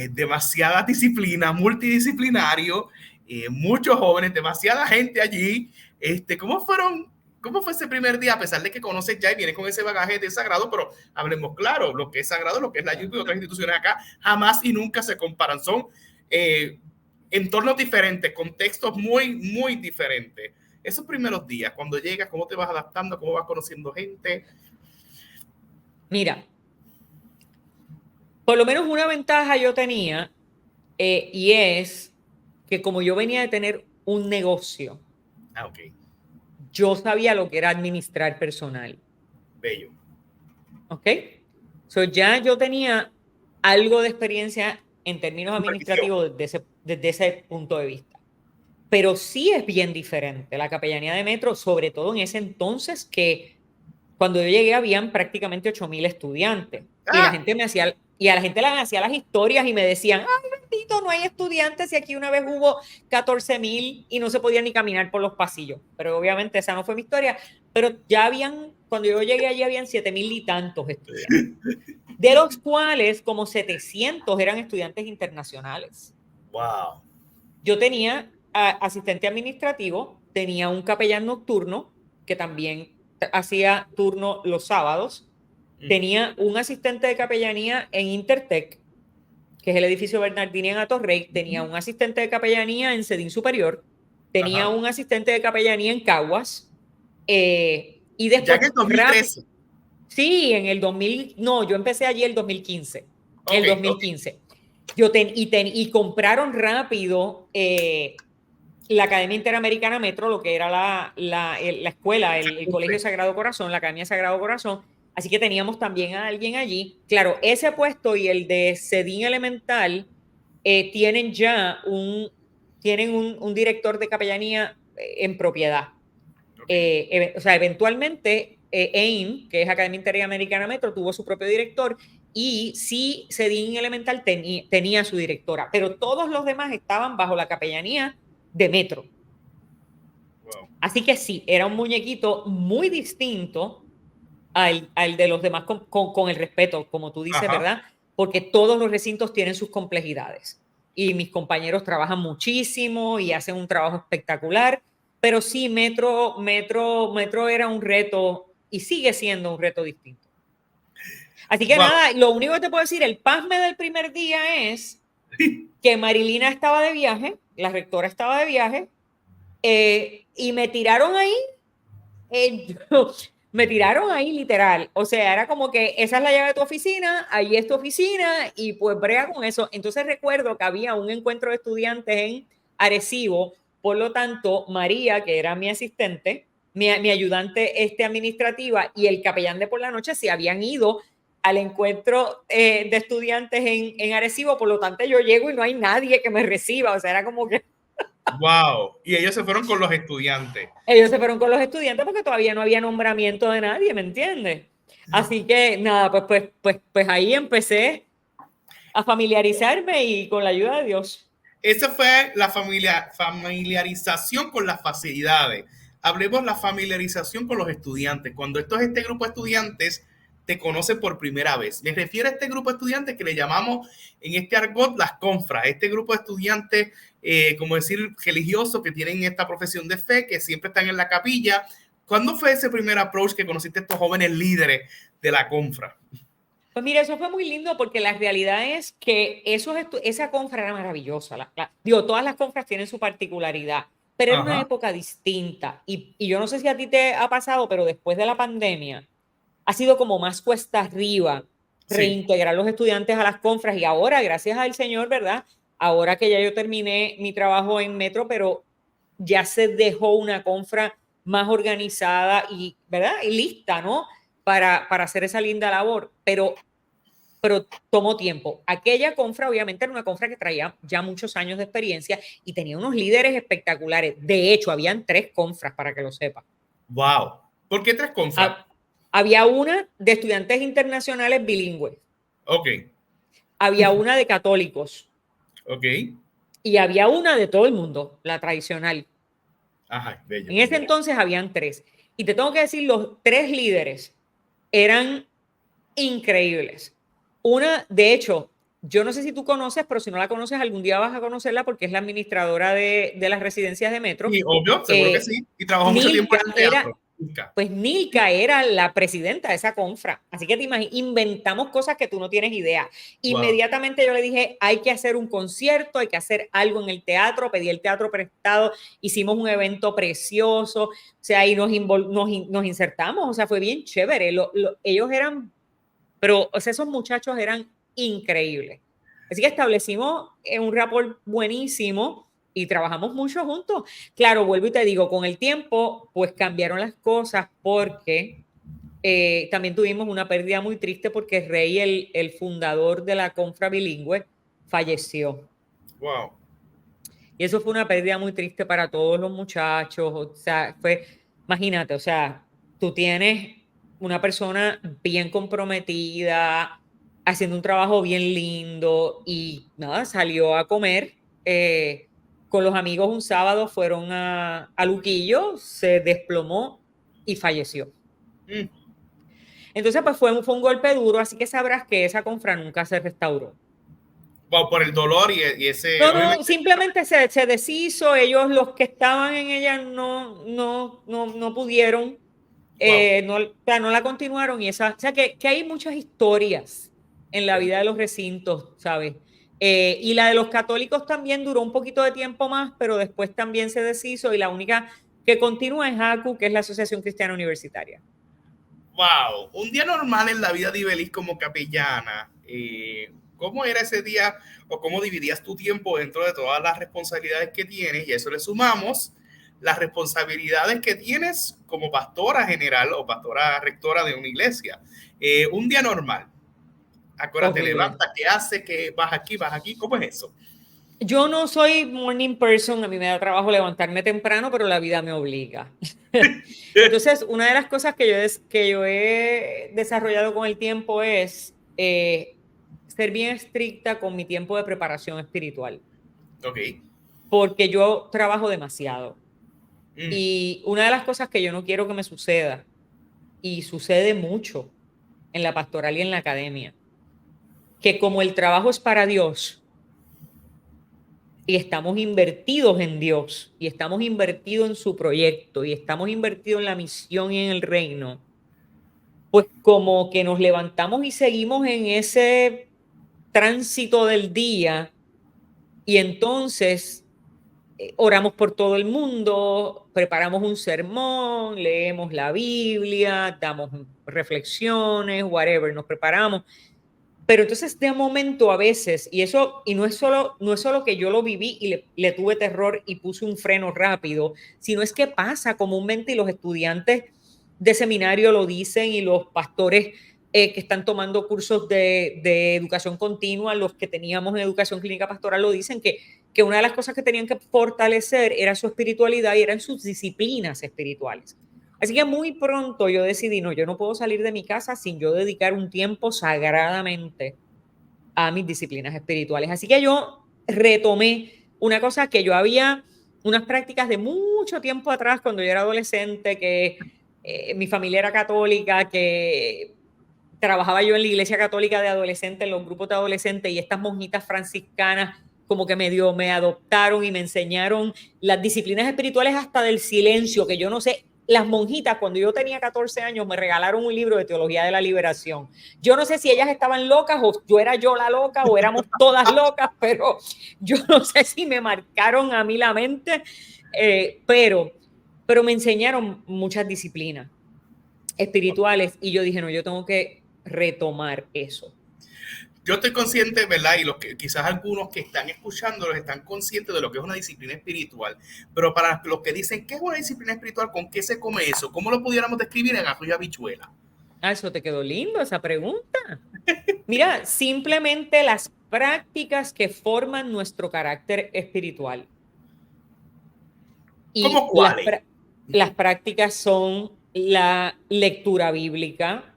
demasiada disciplina, multidisciplinario, muchos jóvenes, demasiada gente allí. ¿Cómo fue ese primer día? A pesar de que conoces ya y vienes con ese bagaje de sagrado, pero hablemos claro, lo que es sagrado, lo que es la UP y otras instituciones acá, jamás y nunca se comparan. Son entornos diferentes, contextos muy, muy diferentes. Esos primeros días, cuando llegas, ¿cómo te vas adaptando? ¿Cómo vas conociendo gente? Mira, por lo menos una ventaja yo tenía, y es que como yo venía de tener un negocio, Okay. yo sabía lo que era administrar personal. Bello. ¿Ok? So ya yo tenía algo de experiencia en términos administrativos desde ese punto de vista. Pero sí es bien diferente la capellanía de Metro, sobre todo en ese entonces, que cuando yo llegué habían prácticamente 8,000 estudiantes. Y la gente a la gente le hacía las historias y me decían, ay, bendito, no hay estudiantes, y aquí una vez hubo 14,000 y no se podía ni caminar por los pasillos. Pero obviamente esa no fue mi historia. Pero ya cuando yo llegué allí habían 7,000 y tantos estudiantes, de los cuales como 700 eran estudiantes internacionales. Wow. Yo tenía asistente administrativo, tenía un capellán nocturno que también hacía turno los sábados, tenía un asistente de capellanía en Intertec, que es el edificio Bernardini en Atorrey, tenía un asistente de capellanía en Cedín Superior, tenía un asistente de capellanía en Caguas, y después... Ya que en 2013. Sí, en el 2000, no, yo empecé allí el 2015. Ok, El 2015. Y compraron rápido la Academia Interamericana Metro, lo que era la escuela, el Colegio Sagrado Corazón, la Academia Sagrado Corazón. Así que teníamos también a alguien allí. Claro, ese puesto y el de Sedín Elemental tienen ya un director de capellanía en propiedad. ok. O sea, eventualmente AIM, que es Academia Interamericana Metro, tuvo su propio director y sí, Sedín Elemental tenía su directora, pero todos los demás estaban bajo la capellanía de Metro. Wow. Así que sí, era un muñequito muy distinto al de los demás con el respeto, como tú dices, Ajá. ¿verdad? Porque todos los recintos tienen sus complejidades y mis compañeros trabajan muchísimo y hacen un trabajo espectacular, pero sí, Metro era un reto y sigue siendo un reto distinto. Así que Wow. nada, lo único que te puedo decir, el pasme del primer día es que Marilina estaba de viaje, la rectora estaba de viaje, y me tiraron ahí me tiraron ahí literal. O sea, era como que esa es la llave de tu oficina, ahí es tu oficina y pues brega con eso. Entonces recuerdo que había un encuentro de estudiantes en Arecibo, por lo tanto, María, que era mi asistente, mi ayudante administrativa y el capellán de por la noche se habían ido al encuentro de estudiantes en Arecibo, por lo tanto yo llego y no hay nadie que me reciba, o sea, era como que Wow. Y ellos se fueron con los estudiantes. ellos se fueron con los estudiantes porque todavía no había nombramiento de nadie, ¿me entiendes? Así que nada, pues ahí empecé a familiarizarme y con la ayuda de Dios. Esa fue la familiarización con las facilidades. Hablemos la familiarización con los estudiantes. Cuando este grupo de estudiantes te conoce por primera vez. Me refiero a este grupo de estudiantes que le llamamos en este argot las confras. Este grupo de estudiantes, como decir, religiosos que tienen esta profesión de fe, que siempre están en la capilla. ¿Cuándo fue ese primer approach que conociste a estos jóvenes líderes de la confra? Pues mira, eso fue muy lindo porque la realidad es que esa confra era maravillosa. Digo, todas las confras tienen su particularidad, pero era una Ajá. época distinta. Y yo no sé si a ti te ha pasado, pero después de la pandemia ha sido como más cuesta arriba Sí. reintegrar los estudiantes a las confras. Y ahora, gracias al Señor, ¿verdad? Ahora que ya yo terminé mi trabajo en Metro, pero ya se dejó una confra más organizada y, ¿verdad? Y lista, ¿no? Para hacer esa linda labor. Pero tomó tiempo. Aquella confra, obviamente, era una confra que traía ya muchos años de experiencia y tenía unos líderes espectaculares. De hecho, habían 3 confras, para que lo sepas. Wow. ¿Por qué 3 confras? Había una de estudiantes internacionales bilingües, Ok. había una de católicos Ok. y había una de todo el mundo, la tradicional. Ajá, bello, En ese bello. entonces habían 3. Y te tengo que decir, los 3 líderes eran increíbles. Una, de hecho, yo no sé si tú conoces, pero si no la conoces, algún día vas a conocerla porque es la administradora de las residencias de Metro. Sí, obvio, seguro que sí. Y trabajó mucho tiempo Nilka en el era, teatro. Nunca. pues Nilka era la presidenta de esa confra. Así que te imaginas, inventamos cosas que tú no tienes idea. Wow. Inmediatamente yo le dije, hay que hacer un concierto, hay que hacer algo en el teatro, pedí el teatro prestado, hicimos un evento precioso, o sea, y nos insertamos, o sea, fue bien chévere. Ellos eran, pero o sea, esos muchachos eran increíbles. Así que establecimos un rapport buenísimo y trabajamos mucho juntos. Claro, vuelvo y te digo, con el tiempo, pues cambiaron las cosas porque también tuvimos una pérdida muy triste porque Rey, el fundador de la Confra Bilingüe, falleció. Wow. Y eso fue una pérdida muy triste para todos los muchachos. O sea, imagínate, o sea, tú tienes una persona bien comprometida, haciendo un trabajo bien lindo y nada, salió a comer con los amigos un sábado, fueron a Luquillo, se desplomó y falleció. Mm. Entonces, pues fue un golpe duro, así que sabrás que esa confra nunca se restauró. Wow, por el dolor y ese, No, no, obviamente. simplemente se deshizo, ellos los que estaban en ella no pudieron, Wow. o sea, no la continuaron y esa, o sea que hay muchas historias en la vida de los recintos, ¿sabes? Y la de los católicos también duró un poquito de tiempo más, pero después también se deshizo y la única que continúa es ACU, que es la Asociación Cristiana Universitaria. Wow, un día normal en la vida de Ibeliz como capellana. ¿Cómo era ese día o cómo dividías tu tiempo dentro de todas las responsabilidades que tienes? Y a eso le sumamos las responsabilidades que tienes como pastora general o pastora rectora de una iglesia. Un día normal. ¿A qué hora te Horrible. levantas? ¿Qué haces? ¿Qué vas aquí? ¿Vas aquí? ¿Cómo es eso? Yo no soy morning person, a mí me da trabajo levantarme temprano, pero la vida me obliga. Entonces, una de las cosas que yo he desarrollado con el tiempo es ser bien estricta con mi tiempo de preparación espiritual, Ok. porque yo trabajo demasiado. Mm. Y una de las cosas que yo no quiero que me suceda, y sucede mucho en la pastoral y en la academia, que como el trabajo es para Dios, y estamos invertidos en Dios y estamos invertidos en su proyecto y estamos invertidos en la misión y en el reino, pues como que nos levantamos y seguimos en ese tránsito del día y entonces oramos por todo el mundo, preparamos un sermón, leemos la Biblia, damos reflexiones, whatever, nos preparamos. Pero entonces de momento a veces, y eso, y no es solo que yo lo viví y le tuve terror y puse un freno rápido, sino es que pasa comúnmente y los estudiantes de seminario lo dicen y los pastores que están tomando cursos de educación continua, los que teníamos en educación clínica pastoral lo dicen, que una de las cosas que tenían que fortalecer era su espiritualidad y eran sus disciplinas espirituales. Así que muy pronto yo decidí, no, yo no puedo salir de mi casa sin yo dedicar un tiempo sagradamente a mis disciplinas espirituales. Así que yo retomé una cosa que yo había, unas prácticas de mucho tiempo atrás, cuando yo era adolescente, que mi familia era católica, que trabajaba yo en la iglesia católica de adolescentes, en los grupos de adolescentes, y estas monjitas franciscanas como que me adoptaron y me enseñaron las disciplinas espirituales hasta del silencio, que yo no sé, las monjitas cuando yo tenía 14 años me regalaron un libro de teología de la liberación. Yo no sé si ellas estaban locas o yo era yo la loca o éramos todas locas, pero yo no sé si me marcaron a mí la mente, pero me enseñaron muchas disciplinas espirituales y yo dije, no, yo tengo que retomar eso. Yo estoy consciente, ¿verdad? Y los que, quizás algunos que están escuchando están conscientes de lo que es una disciplina espiritual. Pero para los que dicen, ¿qué es una disciplina espiritual? ¿Con qué se come eso? ¿Cómo lo pudiéramos describir en arroz y habichuela? Ah, eso te quedó lindo, esa pregunta. Mira, simplemente las prácticas que forman nuestro carácter espiritual. ¿Cómo Y cuáles? las prácticas son la lectura bíblica.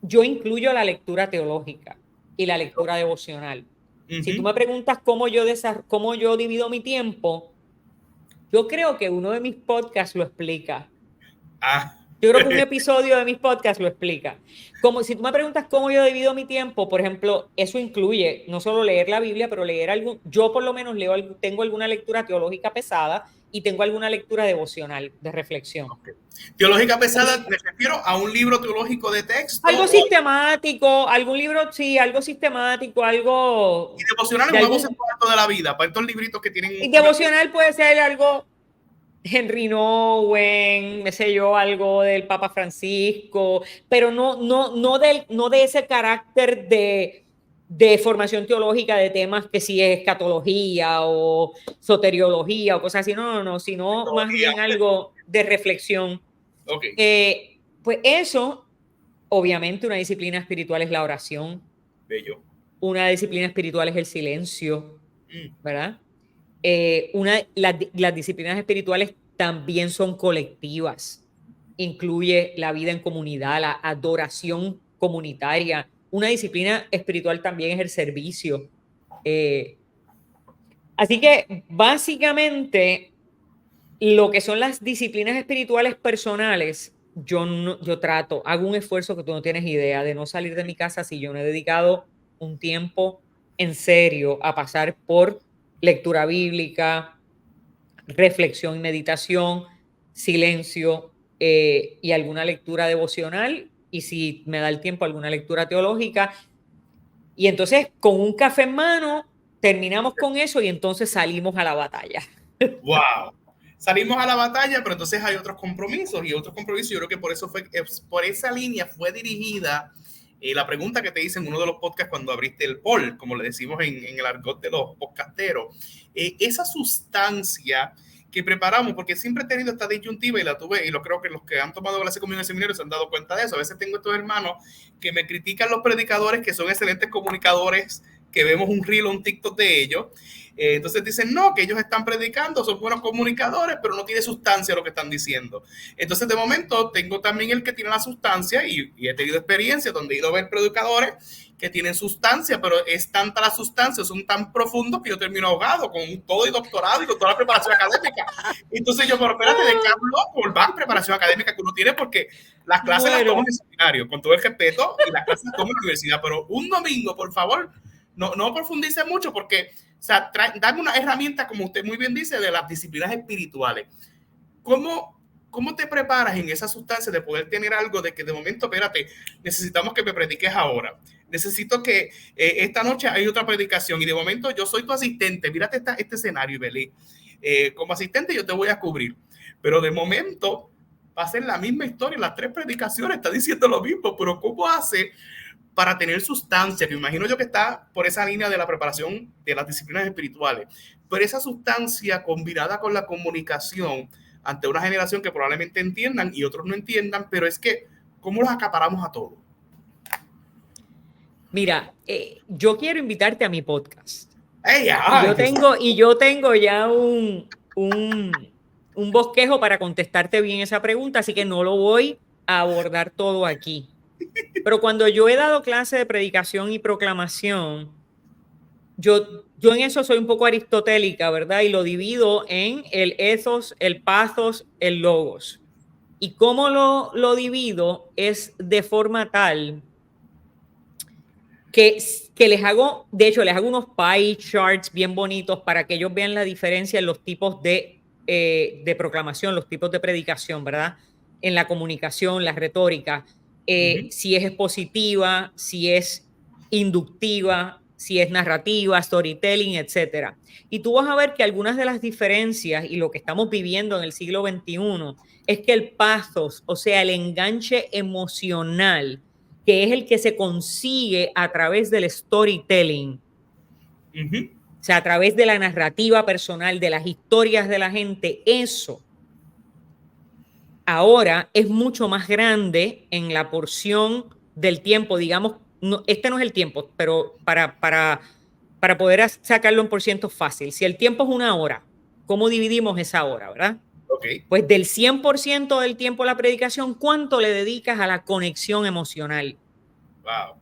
Yo incluyo la lectura teológica y la lectura devocional. Si tú Uh-huh. me preguntas cómo yo divido mi tiempo, yo creo que uno de mis podcasts lo explica. Ah, Yo creo que un episodio de mis podcasts lo explica. Como si tú me preguntas cómo yo divido mi tiempo, por ejemplo, eso incluye no solo leer la Biblia, pero leer yo por lo menos tengo alguna lectura teológica pesada y tengo alguna lectura devocional de reflexión. okay. Teológica pesada, me refiero a un libro teológico de texto Algo o sistemático, algún libro, sí, algo sistemático, y algo devocional, de un nuevo algún. momento de la vida, para estos libritos que tienen Y una. devocional puede ser algo Henry Nowen, qué sé yo, algo del Papa Francisco, pero no de ese carácter de formación teológica de temas que si es escatología o soteriología o cosas así, no, sino más bien algo de reflexión. Ok, Pues eso, obviamente, una disciplina espiritual es la oración, bello. una disciplina espiritual es el silencio, Mm. ¿verdad? Las disciplinas espirituales también son colectivas. Incluye la vida en comunidad, la adoración comunitaria. Una disciplina espiritual también es el servicio. Eh, Así que básicamente lo que son las disciplinas espirituales personales, yo trato, hago un esfuerzo que tú no tienes idea de no salir de mi casa si yo no he dedicado un tiempo en serio a pasar por lectura bíblica, reflexión y meditación, silencio y alguna lectura devocional y si me da el tiempo alguna lectura teológica. Y entonces con un café en mano terminamos con eso y entonces salimos a la batalla. Wow. salimos a la batalla, pero entonces hay otros compromisos y otros compromisos. Yo creo que por eso fue, por esa línea fue dirigida la pregunta que te hice en uno de los podcasts cuando abriste el poll, como le decimos en el argot de los podcasteros. Esa sustancia que preparamos, porque siempre he tenido esta disyuntiva y la tuve, y lo creo que los que han tomado clase conmigo en el seminario se han dado cuenta de eso. A veces tengo estos hermanos que me critican los predicadores, que son excelentes comunicadores, que vemos un reel o un TikTok de ellos. Entonces dicen, no, que ellos están predicando, son buenos comunicadores, pero no tiene sustancia lo que están diciendo. Entonces, de momento, tengo también el que tiene la sustancia y he tenido experiencia donde he ido a ver predicadores que tienen sustancia, pero es tanta la sustancia, son tan profundos que yo termino ahogado con todo y doctorado y con toda la preparación académica. Entonces yo, pero espérate, de qué hablo por más preparación académica que uno tiene, porque las clases las tomo en el seminario, con todo el respeto, y las clases las tomo en la universidad, pero un domingo, por favor, no profundice mucho, porque, o sea, dame una herramienta, como usted muy bien dice, de las disciplinas espirituales. ¿Cómo te preparas en esa sustancia de poder tener algo de que de momento, espérate, necesitamos que me prediques ahora? Necesito que esta noche hay otra predicación y de momento yo soy tu asistente. Mírate este escenario, Ibelí. Como asistente yo te voy a cubrir. Pero de momento va a ser la misma historia. Las 3 predicaciones está diciendo lo mismo. Pero ¿cómo hace para tener sustancia? Que imagino yo que está por esa línea de la preparación de las disciplinas espirituales. Pero esa sustancia combinada con la comunicación ante una generación que probablemente entiendan y otros no entiendan, pero es que ¿cómo los acaparamos a todos? Mira, yo quiero invitarte a mi podcast. Y yo tengo ya un bosquejo para contestarte bien esa pregunta, así que no lo voy a abordar todo aquí. Pero cuando yo he dado clase de predicación y proclamación, yo en eso soy un poco aristotélica, ¿verdad? Y lo divido en el ethos, el pathos, el logos. Y cómo lo divido es de forma tal que les hago unos pie charts bien bonitos para que ellos vean la diferencia en los tipos de proclamación, los tipos de predicación, ¿verdad? En la comunicación, la retórica, si es expositiva, si es inductiva, si es narrativa, storytelling, etcétera. Y tú vas a ver que algunas de las diferencias y lo que estamos viviendo en el siglo XXI es que el pathos, o sea, el enganche emocional, que es el que se consigue a través del storytelling, o sea, a través de la narrativa personal, de las historias de la gente, eso ahora es mucho más grande en la porción del tiempo, digamos, no, este no es el tiempo, pero para poder sacarlo en % fácil, si el tiempo es 1 hora, ¿cómo dividimos esa hora, verdad? Okay. Pues del 100% del tiempo a la predicación, ¿cuánto le dedicas a la conexión emocional? Wow.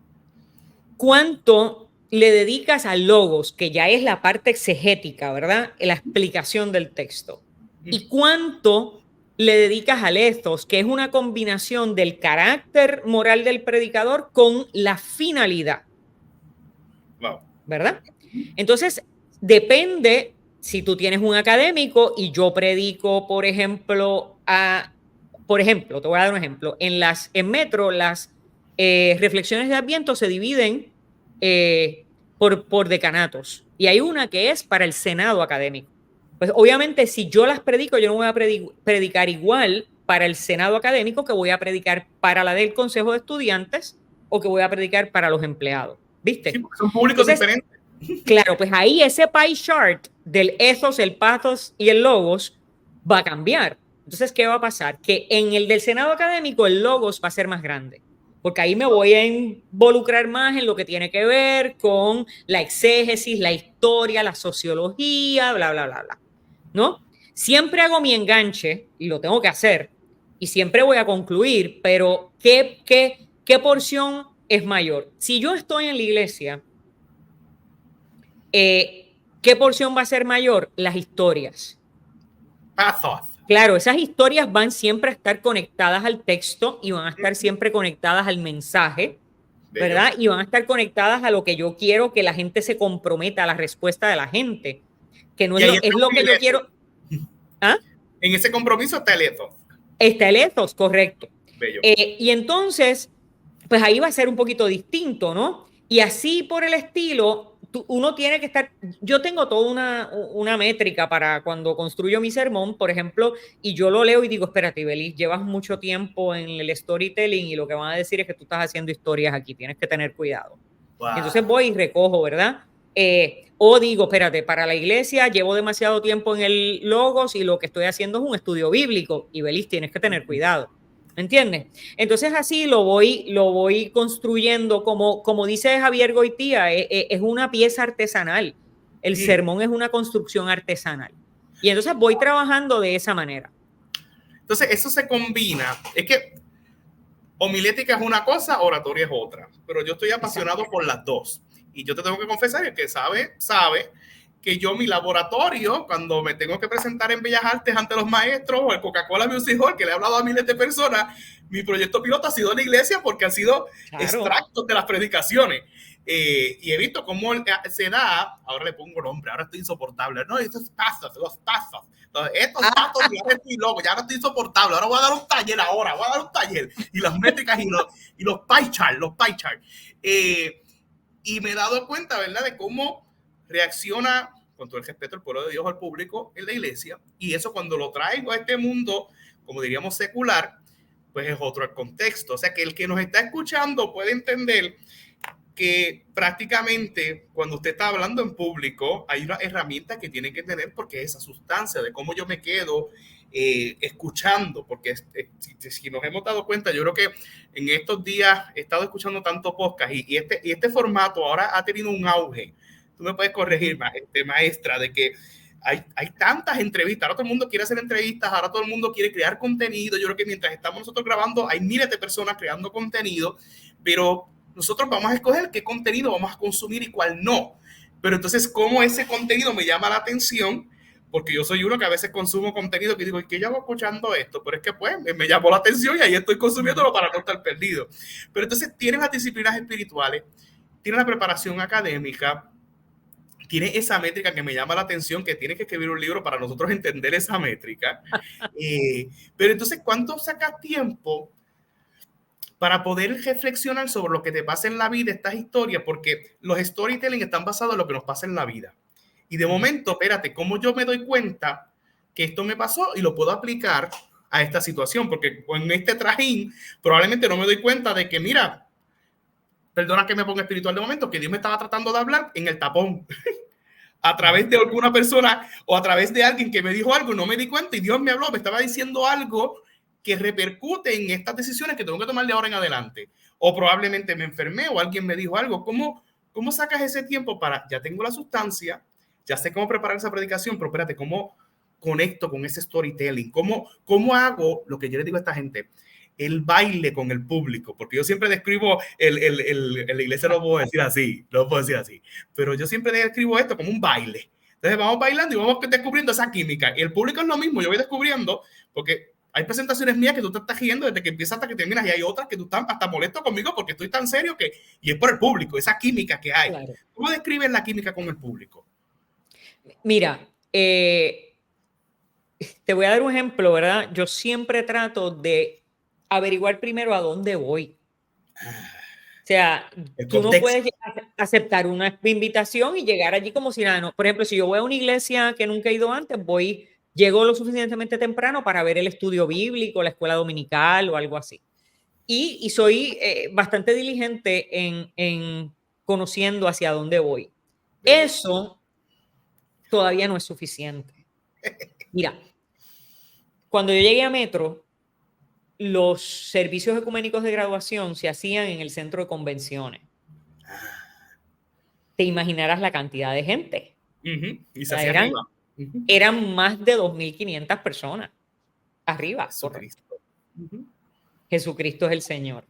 ¿Cuánto le dedicas al logos, que ya es la parte exegética, ¿verdad? La explicación del texto. ¿Y cuánto le dedicas al ethos, que es una combinación del carácter moral del predicador con la finalidad? Wow. ¿Verdad? Entonces, depende si tú tienes un académico y yo predico, por ejemplo, te voy a dar un ejemplo. En Metro, las reflexiones de Adviento se dividen por decanatos. Y hay una que es para el Senado académico. Pues obviamente, si yo las predico, yo no voy a predicar igual para el Senado académico que voy a predicar para la del Consejo de Estudiantes o que voy a predicar para los empleados. ¿Viste? Sí, son públicos diferentes. Claro, pues ahí ese pie chart del ethos, el pathos y el logos va a cambiar. Entonces, ¿qué va a pasar? Que en el del Senado académico el logos va a ser más grande, porque ahí me voy a involucrar más en lo que tiene que ver con la exégesis, la historia, la sociología, bla, bla, bla, bla. ¿No? Siempre hago mi enganche y lo tengo que hacer y siempre voy a concluir, pero ¿qué porción es mayor? Si yo estoy en la iglesia, ¿qué porción va a ser mayor? Las historias. Pathos. Claro, esas historias van siempre a estar conectadas al texto y van a estar siempre conectadas al mensaje, ¿verdad? Y van a estar conectadas a lo que yo quiero que la gente se comprometa, a la respuesta de la gente, que no es lo que yo quiero. ¿Ah? En ese compromiso está el ethos. Está el ethos, correcto. Bello. Y entonces, pues ahí va a ser un poquito distinto, ¿no? Y así por el estilo, uno tiene que estar, yo tengo toda una métrica para cuando construyo mi sermón, por ejemplo, y yo lo leo y digo, espérate, Belis, llevas mucho tiempo en el storytelling y lo que van a decir es que tú estás haciendo historias aquí, tienes que tener cuidado. Wow. Entonces voy y recojo, ¿verdad? O digo, espérate, para la iglesia llevo demasiado tiempo en el Logos y lo que estoy haciendo es un estudio bíblico, y Belis, tienes que tener cuidado. ¿Me entiendes? Entonces así lo voy construyendo, como dice Javier Goitía, es una pieza artesanal. El sermón es una construcción artesanal. Y entonces voy trabajando de esa manera. Entonces eso se combina. Es que homilética es una cosa, oratoria es otra. Pero yo estoy apasionado por las dos. Y yo te tengo que confesar, el que sabe que yo mi laboratorio, cuando me tengo que presentar en Bellas Artes ante los maestros o el Coca-Cola Music Hall, que le he hablado a miles de personas, mi proyecto piloto ha sido la iglesia porque han sido extractos de las predicaciones. Y he visto cómo se da, ahora le pongo nombre, ahora estoy insoportable. No, estos tazos, los tazos. Estos datos ya estoy loco, ya no estoy insoportable. Ahora voy a dar un taller Y las métricas y los pie charts. Y me he dado cuenta, ¿verdad?, de cómo reacciona, con todo el respeto, el pueblo de Dios al público en la iglesia. Y eso cuando lo traigo a este mundo, como diríamos secular, pues es otro el contexto. O sea, que el que nos está escuchando puede entender que prácticamente cuando usted está hablando en público hay una herramienta que tiene que tener, porque esa sustancia de cómo yo me quedo escuchando, porque si nos hemos dado cuenta, yo creo que en estos días he estado escuchando tanto podcast y este formato ahora ha tenido un auge. Tú me puedes corregir, maestra, de que hay tantas entrevistas, ahora todo el mundo quiere hacer entrevistas, ahora todo el mundo quiere crear contenido. Yo creo que mientras estamos nosotros grabando hay miles de personas creando contenido, pero nosotros vamos a escoger qué contenido vamos a consumir y cuál no. Pero entonces, ¿cómo ese contenido me llama la atención? Porque yo soy uno que a veces consumo contenido que digo, ¿qué yo hago escuchando esto? Pero es que pues me llamó la atención y ahí estoy consumiéndolo para no estar perdido. Pero entonces tiene las disciplinas espirituales, tiene la preparación académica, tiene esa métrica que me llama la atención, que tiene que escribir un libro para nosotros entender esa métrica. Pero entonces, ¿cuánto sacas tiempo para poder reflexionar sobre lo que te pasa en la vida, estas historias? Porque los storytelling están basados en lo que nos pasa en la vida. Y de momento, espérate, ¿cómo yo me doy cuenta que esto me pasó y lo puedo aplicar a esta situación? Porque en este trajín probablemente no me doy cuenta de que, mira, perdona que me ponga espiritual de momento, que Dios me estaba tratando de hablar en el tapón. A través de alguna persona o a través de alguien que me dijo algo, no me di cuenta y Dios me habló, me estaba diciendo algo que repercute en estas decisiones que tengo que tomar de ahora en adelante. O probablemente me enfermé o alguien me dijo algo. ¿Cómo sacas ese tiempo para, ya tengo la sustancia, ya sé cómo preparar esa predicación, pero espérate, ¿cómo conecto con ese storytelling? ¿Cómo hago lo que yo le digo a esta gente? El baile con el público, porque yo siempre describo la iglesia, no puedo decir así, pero yo siempre describo esto como un baile. Entonces vamos bailando y vamos descubriendo esa química. Y el público es lo mismo, yo voy descubriendo, porque hay presentaciones mías que tú te estás riendo desde que empiezas hasta que terminas, y hay otras que tú estás hasta molesto conmigo porque estoy tan serio y es por el público, esa química que hay. Claro. ¿Cómo describes la química con el público? Mira, te voy a dar un ejemplo, ¿verdad? Yo siempre trato de averiguar primero a dónde voy. O sea, tú no puedes aceptar una invitación y llegar allí como si nada. No. Por ejemplo, si yo voy a una iglesia que nunca he ido antes, llego lo suficientemente temprano para ver el estudio bíblico, la escuela dominical o algo así. Y soy bastante diligente en conociendo hacia dónde voy. Eso todavía no es suficiente. Mira, cuando yo llegué a Metro, los servicios ecuménicos de graduación se hacían en el centro de convenciones. Te imaginarás la cantidad de gente. Y se hacía arriba. Eran más de 2.500 personas arriba. Jesucristo. Jesucristo es el Señor.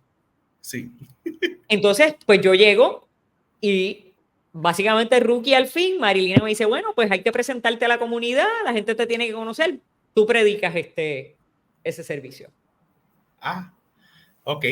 Sí. Entonces, pues yo llego y básicamente rookie al fin, Marilina me dice, bueno, pues hay que presentarte a la comunidad, la gente te tiene que conocer, tú predicas ese servicio. Ok.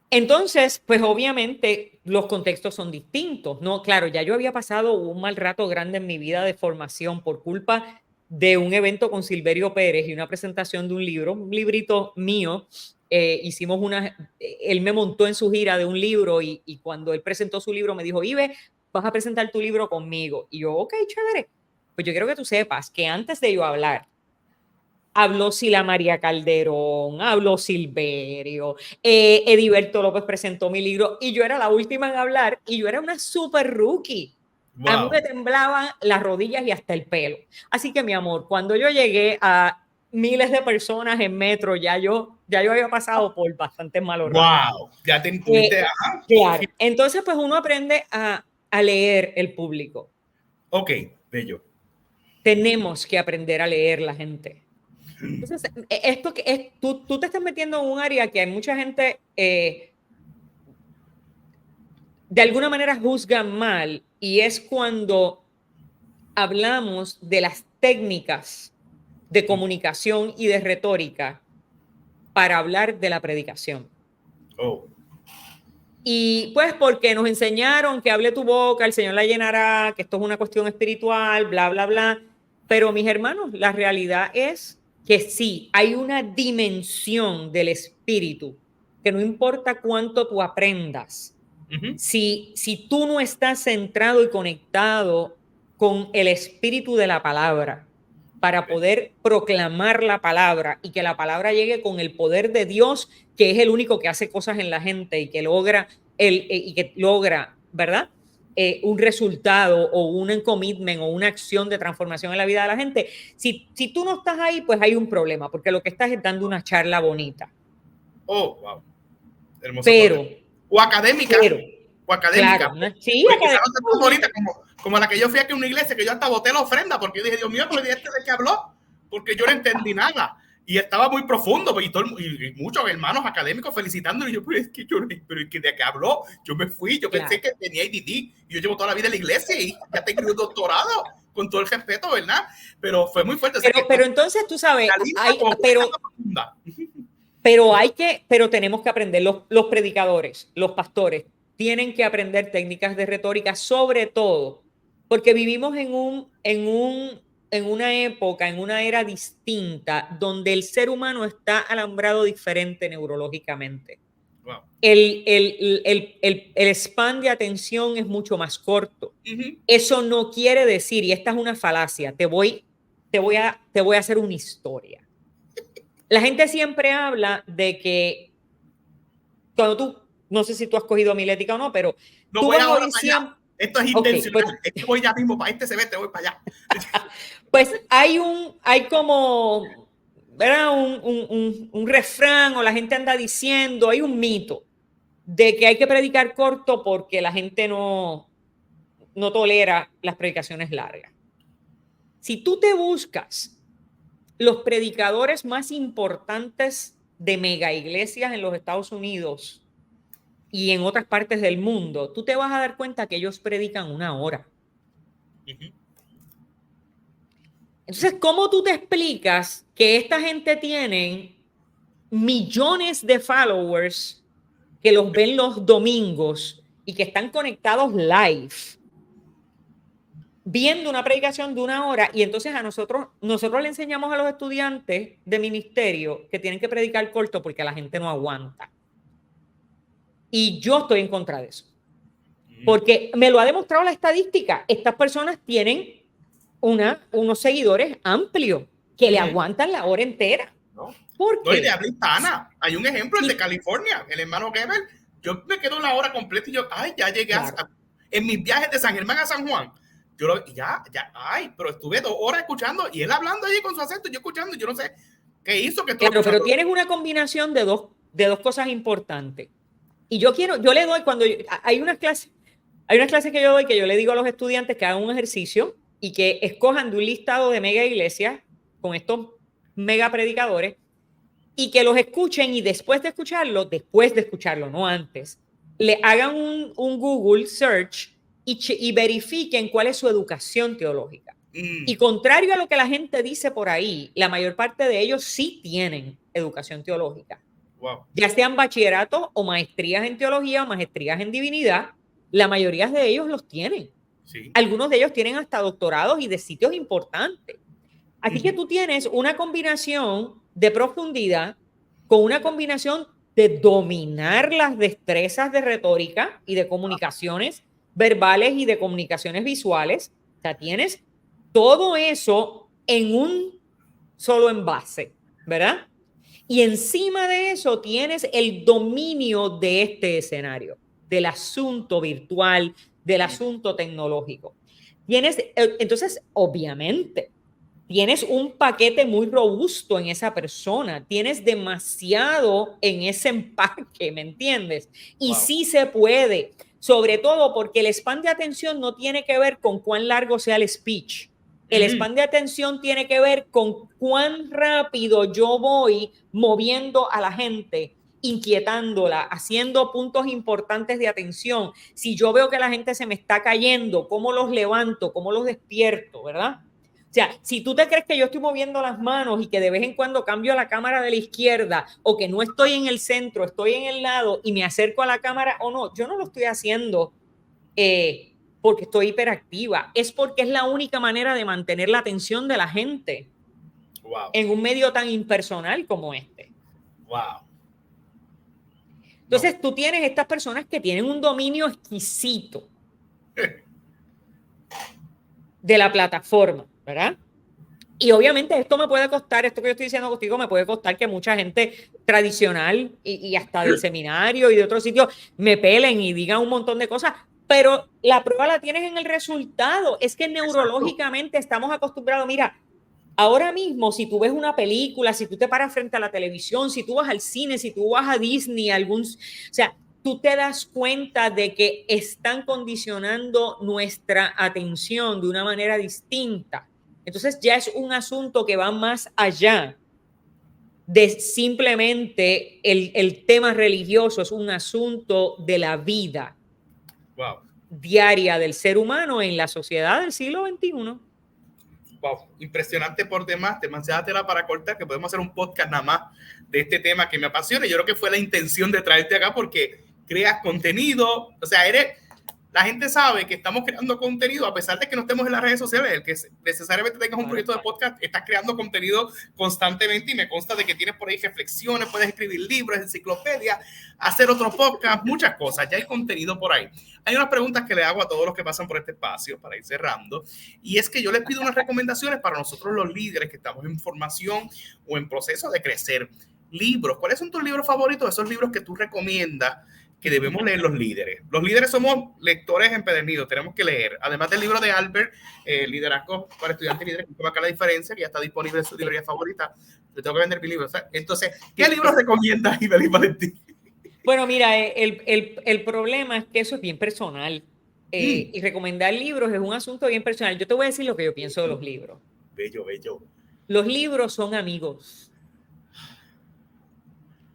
Entonces, pues obviamente los contextos son distintos, ¿no? Claro, ya yo había pasado un mal rato grande en mi vida de formación por culpa de un evento con Silverio Pérez y una presentación de un libro, un librito mío. Él me montó en su gira de un libro y cuando él presentó su libro me dijo, Ibe, vas a presentar tu libro conmigo. Y yo, ok, chévere. Pues yo quiero que tú sepas que antes de yo hablar, habló Sila María Calderón, habló Silverio, Ediberto López presentó mi libro y yo era la última en hablar y yo era una super rookie. Wow. A mí me temblaban las rodillas y hasta el pelo. Así que, mi amor, cuando yo llegué a miles de personas en metro, ya yo había pasado por bastantes malos ratos. Wow, ya te incluiste. Claro. Entonces, pues uno aprende a leer el público. Ok, bello. Tenemos que aprender a leer la gente. Entonces, esto que es, tú te estás metiendo en un área que hay mucha gente de alguna manera juzga mal, y es cuando hablamos de las técnicas de comunicación y de retórica para hablar de la predicación. Oh. Y pues porque nos enseñaron que hable tu boca, el Señor la llenará, que esto es una cuestión espiritual, bla, bla, bla. Pero mis hermanos, la realidad es que sí, hay una dimensión del espíritu que no importa cuánto tú aprendas, si tú no estás centrado y conectado con el espíritu de la palabra para poder proclamar la palabra y que la palabra llegue con el poder de Dios, que es el único que hace cosas en la gente y que logra, ¿verdad? Un resultado o un commitment o una acción de transformación en la vida de la gente. Si tú no estás ahí, pues hay un problema, porque lo que estás es dando una charla bonita. Oh, wow. Hermoso. Pero, o académica. O académica. Claro, sí, académica. No tan bonita como la que yo fui aquí a una iglesia, que yo hasta boté la ofrenda, porque yo dije, Dios mío, ¿de qué habló? Porque yo no entendí nada. Y estaba muy profundo, y muchos hermanos académicos felicitándolo. Y yo, pero es que ¿de qué habló? Yo me fui, yo pensé que tenía IDD, y yo llevo toda la vida en la iglesia y ya tengo un doctorado, con todo el respeto, ¿verdad? Pero fue muy fuerte. Pero entonces, tú sabes, pero tenemos que aprender, los predicadores, los pastores, tienen que aprender técnicas de retórica, sobre todo, porque vivimos en una época, en una era distinta, donde el ser humano está alambrado diferente neurológicamente. Wow. El span de atención es mucho más corto. Eso no quiere decir, y esta es una falacia, te voy a hacer una historia. La gente siempre habla de que cuando tú, no sé si tú has cogido Milética o no, pero no tú voy ahora para allá. Esto es intencional. Okay, pues, es que voy ya mismo para este semestre, voy para allá. Pues hay como, ¿verdad? Un refrán, o la gente anda diciendo, hay un mito de que hay que predicar corto porque la gente no tolera las predicaciones largas. Si tú te buscas los predicadores más importantes de mega iglesias en los Estados Unidos y en otras partes del mundo, tú te vas a dar cuenta que ellos predican 1 hora. Entonces, ¿cómo tú te explicas que esta gente tiene millones de followers que los ven los domingos y que están conectados live, viendo una predicación de 1 hora? Y entonces a nosotros le enseñamos a los estudiantes de ministerio que tienen que predicar corto porque la gente no aguanta. Y yo estoy en contra de eso. Porque me lo ha demostrado la estadística. Estas personas tienen unos seguidores amplios que le aguantan la hora entera. ¿Por qué? No, y de habla hispana. Hay un ejemplo, el de California, el hermano Gebel. Yo me quedo 1 hora completa y yo, ya llegué en mis viajes de San Germán a San Juan. Pero estuve 2 horas escuchando y él hablando allí con su acento, yo escuchando, yo no sé qué hizo. Pero tienes una combinación de dos cosas importantes. Y yo le doy, hay unas clases que yo doy, que yo le digo a los estudiantes que hagan un ejercicio y que escojan de un listado de mega iglesias con estos mega predicadores y que los escuchen, y después de escucharlo, no antes, le hagan un Google search y verifiquen cuál es su educación teológica. Y contrario a lo que la gente dice por ahí, la mayor parte de ellos sí tienen educación teológica. Wow. Ya sean bachilleratos o maestrías en teología o maestrías en divinidad, la mayoría de ellos los tienen. Sí. Algunos de ellos tienen hasta doctorados y de sitios importantes. Así que tú tienes una combinación de profundidad con una combinación de dominar las destrezas de retórica y de comunicaciones verbales y de comunicaciones visuales. O sea, tienes todo eso en un solo envase, ¿verdad? Y encima de eso tienes el dominio de este escenario, del asunto virtual, del asunto tecnológico. Entonces, obviamente, tienes un paquete muy robusto en esa persona, tienes demasiado en ese empaque, ¿me entiendes? Y Wow. sí se puede, sobre todo porque el span de atención no tiene que ver con cuán largo sea el speech. El span de atención tiene que ver con cuán rápido yo voy moviendo a la gente, inquietándola, haciendo puntos importantes de atención. Si yo veo que la gente se me está cayendo, ¿cómo los levanto? ¿Cómo los despierto? ¿Verdad? O sea, si tú te crees que yo estoy moviendo las manos y que de vez en cuando cambio la cámara de la izquierda o que no estoy en el centro, estoy en el lado y me acerco a la cámara o no, yo no lo estoy haciendo porque estoy hiperactiva, es porque es la única manera de mantener la atención de la gente en un medio tan impersonal como este. Wow. Entonces tú tienes estas personas que tienen un dominio exquisito de la plataforma, ¿verdad? Y obviamente esto me puede costar, esto que yo estoy diciendo contigo, me puede costar que mucha gente tradicional y hasta del seminario y de otros sitios me pelen y digan un montón de cosas, pero la prueba la tienes en el resultado. Es que neurológicamente estamos acostumbrados, mira, ahora mismo si tú ves una película, si tú te paras frente a la televisión, si tú vas al cine, si tú vas a Disney, o sea, tú te das cuenta de que están condicionando nuestra atención de una manera distinta. Entonces ya es un asunto que va más allá de simplemente el tema religioso, es un asunto de la vida diaria del ser humano en la sociedad del siglo XXI. Wow, impresionante por demás, demasiada tela para cortar, que podemos hacer un podcast nada más de este tema que me apasiona. Yo creo que fue la intención de traerte acá porque creas contenido, o sea, la gente sabe que estamos creando contenido a pesar de que no estemos en las redes sociales. El que necesariamente tengas un proyecto de podcast, estás creando contenido constantemente y me consta de que tienes por ahí reflexiones, puedes escribir libros, enciclopedia, hacer otro podcast, muchas cosas. Ya hay contenido por ahí. Hay unas preguntas que le hago a todos los que pasan por este espacio para ir cerrando y es que yo les pido unas recomendaciones para nosotros los líderes que estamos en formación o en proceso de crecer. Libros, ¿cuáles son tus libros favoritos? Esos libros que tú recomiendas que debemos leer los líderes. Los líderes somos lectores empedernidos, tenemos que leer. Además del libro de Albert, Liderazgo para Estudiantes y Líderes, que marca la diferencia, que ya está disponible en su librería favorita. Le tengo que vender mi libro. Entonces, ¿qué libros recomiendas, Ibelín Valentín? Bueno, mira, el problema es que eso es bien personal. Y recomendar libros es un asunto bien personal. Yo te voy a decir lo que yo pienso de los libros. Bello, bello. Los libros son amigos.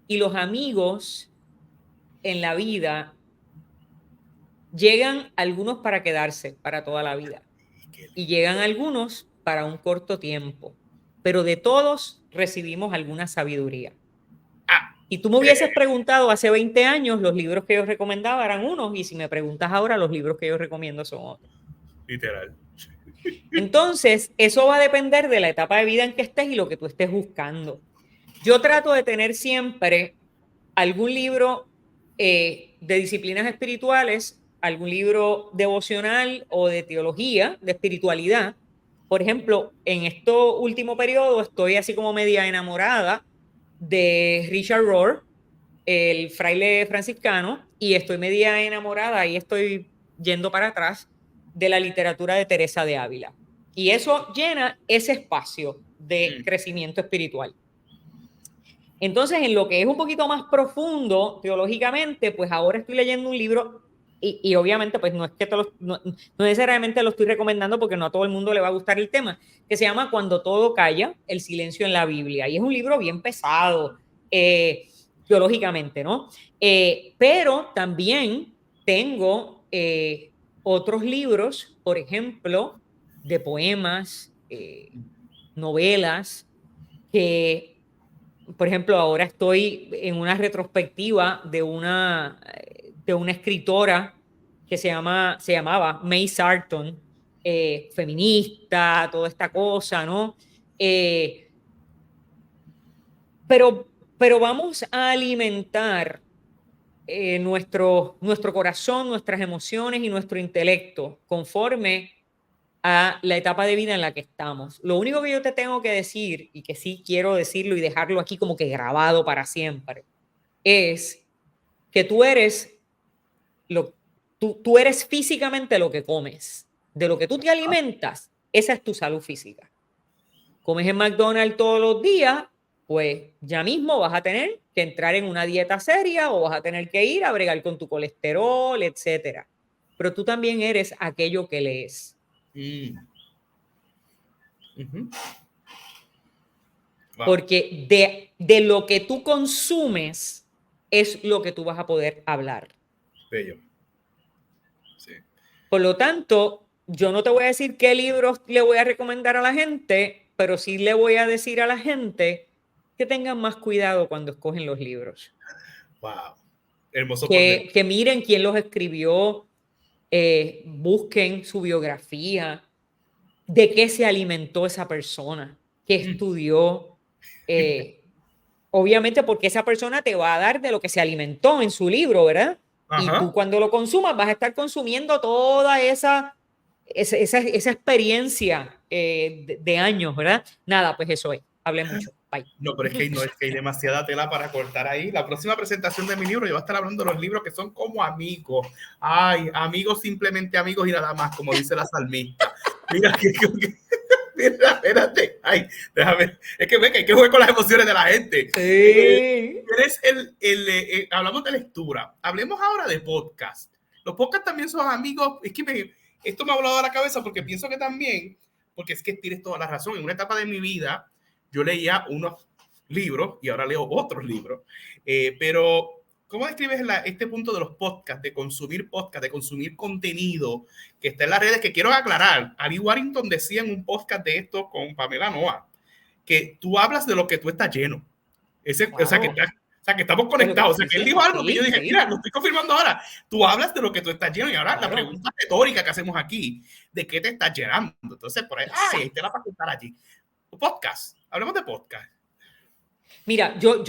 Y los amigos en la vida llegan algunos para quedarse para toda la vida y llegan algunos para un corto tiempo, pero de todos recibimos alguna sabiduría. Y tú me hubieses preguntado hace 20 años, los libros que yo recomendaba eran unos, y si me preguntas ahora, los libros que yo recomiendo son otros. Literal. Entonces, eso va a depender de la etapa de vida en que estés y lo que tú estés buscando. Yo trato de tener siempre algún libro de disciplinas espirituales, algún libro devocional o de teología, de espiritualidad. Por ejemplo, en este último periodo estoy así como media enamorada de Richard Rohr, el fraile franciscano, y estoy media enamorada y estoy yendo para atrás de la literatura de Teresa de Ávila. Y eso llena ese espacio de crecimiento espiritual. Entonces, en lo que es un poquito más profundo teológicamente, pues ahora estoy leyendo un libro y obviamente pues no es que no necesariamente lo estoy recomendando porque no a todo el mundo le va a gustar el tema, que se llama Cuando todo calla, el silencio en la Biblia. Y es un libro bien pesado teológicamente, ¿no? Pero también tengo otros libros, por ejemplo, de poemas, novelas, que por ejemplo, ahora estoy en una retrospectiva de una escritora que se llamaba May Sarton, feminista, toda esta cosa, ¿no? Pero vamos a alimentar nuestro corazón, nuestras emociones y nuestro intelecto conforme a la etapa de vida en la que estamos. Lo único que yo te tengo que decir, y que sí quiero decirlo y dejarlo aquí como que grabado para siempre, es que tú eres físicamente lo que comes. De lo que tú te alimentas, esa es tu salud física. Comes en McDonald's todos los días, pues ya mismo vas a tener que entrar en una dieta seria o vas a tener que ir a bregar con tu colesterol, etcétera. Pero tú también eres aquello que lees. Wow. Porque de lo que tú consumes es lo que tú vas a poder hablar. Bello. Sí. Por lo tanto, yo no te voy a decir qué libros le voy a recomendar a la gente, pero sí le voy a decir a la gente que tengan más cuidado cuando escogen los libros. Wow. Hermoso Que miren quién los escribió, busquen su biografía, de qué se alimentó esa persona, qué estudió. Obviamente porque esa persona te va a dar de lo que se alimentó en su libro, ¿verdad? Y tú cuando lo consumas vas a estar consumiendo toda esa experiencia de años, ¿verdad? Nada, pues eso es. Hablé mucho. Bye. No, pero es que hay demasiada tela para cortar ahí. La próxima presentación de mi libro, yo voy a estar hablando de los libros que son como amigos. Ay, amigos, simplemente amigos y nada más, como dice la salmista. Mira, mira, espérate. Ay, déjame. Es que ve que hay que jugar con las emociones de la gente. Sí. Hablamos de lectura. Hablemos ahora de podcast. Los podcasts también son amigos. Es que esto me ha volado a la cabeza porque pienso que también, porque es que tienes toda la razón. En una etapa de mi vida, yo leía unos libros y ahora leo otros libros. Pero, ¿cómo describes este punto de los podcasts, de consumir contenido que está en las redes? Que quiero aclarar, Ali Warrington decía en un podcast de esto con Pamela Noa, que tú hablas de lo que tú estás lleno. Wow. O sea, que estamos conectados. O sea, que él dijo algo que yo dije, mira, lo estoy confirmando ahora. Tú hablas de lo que tú estás lleno. Y ahora la pregunta retórica que hacemos aquí, ¿de qué te estás llenando? Entonces, por ahí, ahí te la vas a contar allí. Podcast. Hablemos de podcast. Mira, yo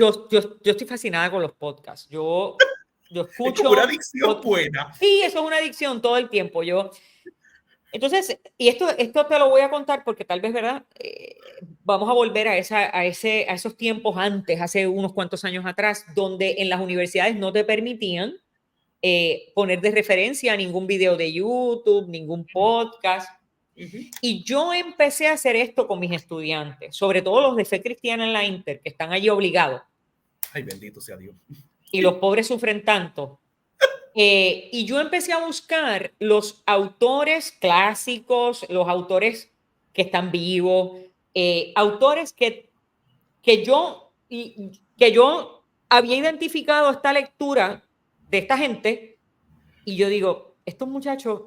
estoy fascinada con los podcasts. Yo escucho. Es como una adicción buena. Sí, eso es una adicción todo el tiempo. Entonces, y esto te lo voy a contar porque tal vez, ¿verdad? Vamos a volver a esos tiempos antes, hace unos cuantos años atrás, donde en las universidades no te permitían poner de referencia ningún video de YouTube, ningún podcast. Y yo empecé a hacer esto con mis estudiantes, sobre todo los de Fe Cristiana en la Inter, que están allí obligados. Ay, bendito sea Dios. Y los pobres sufren tanto. Y yo empecé a buscar los autores clásicos, los autores que están vivos, autores que yo había identificado esta lectura de esta gente, y yo digo, estos muchachos,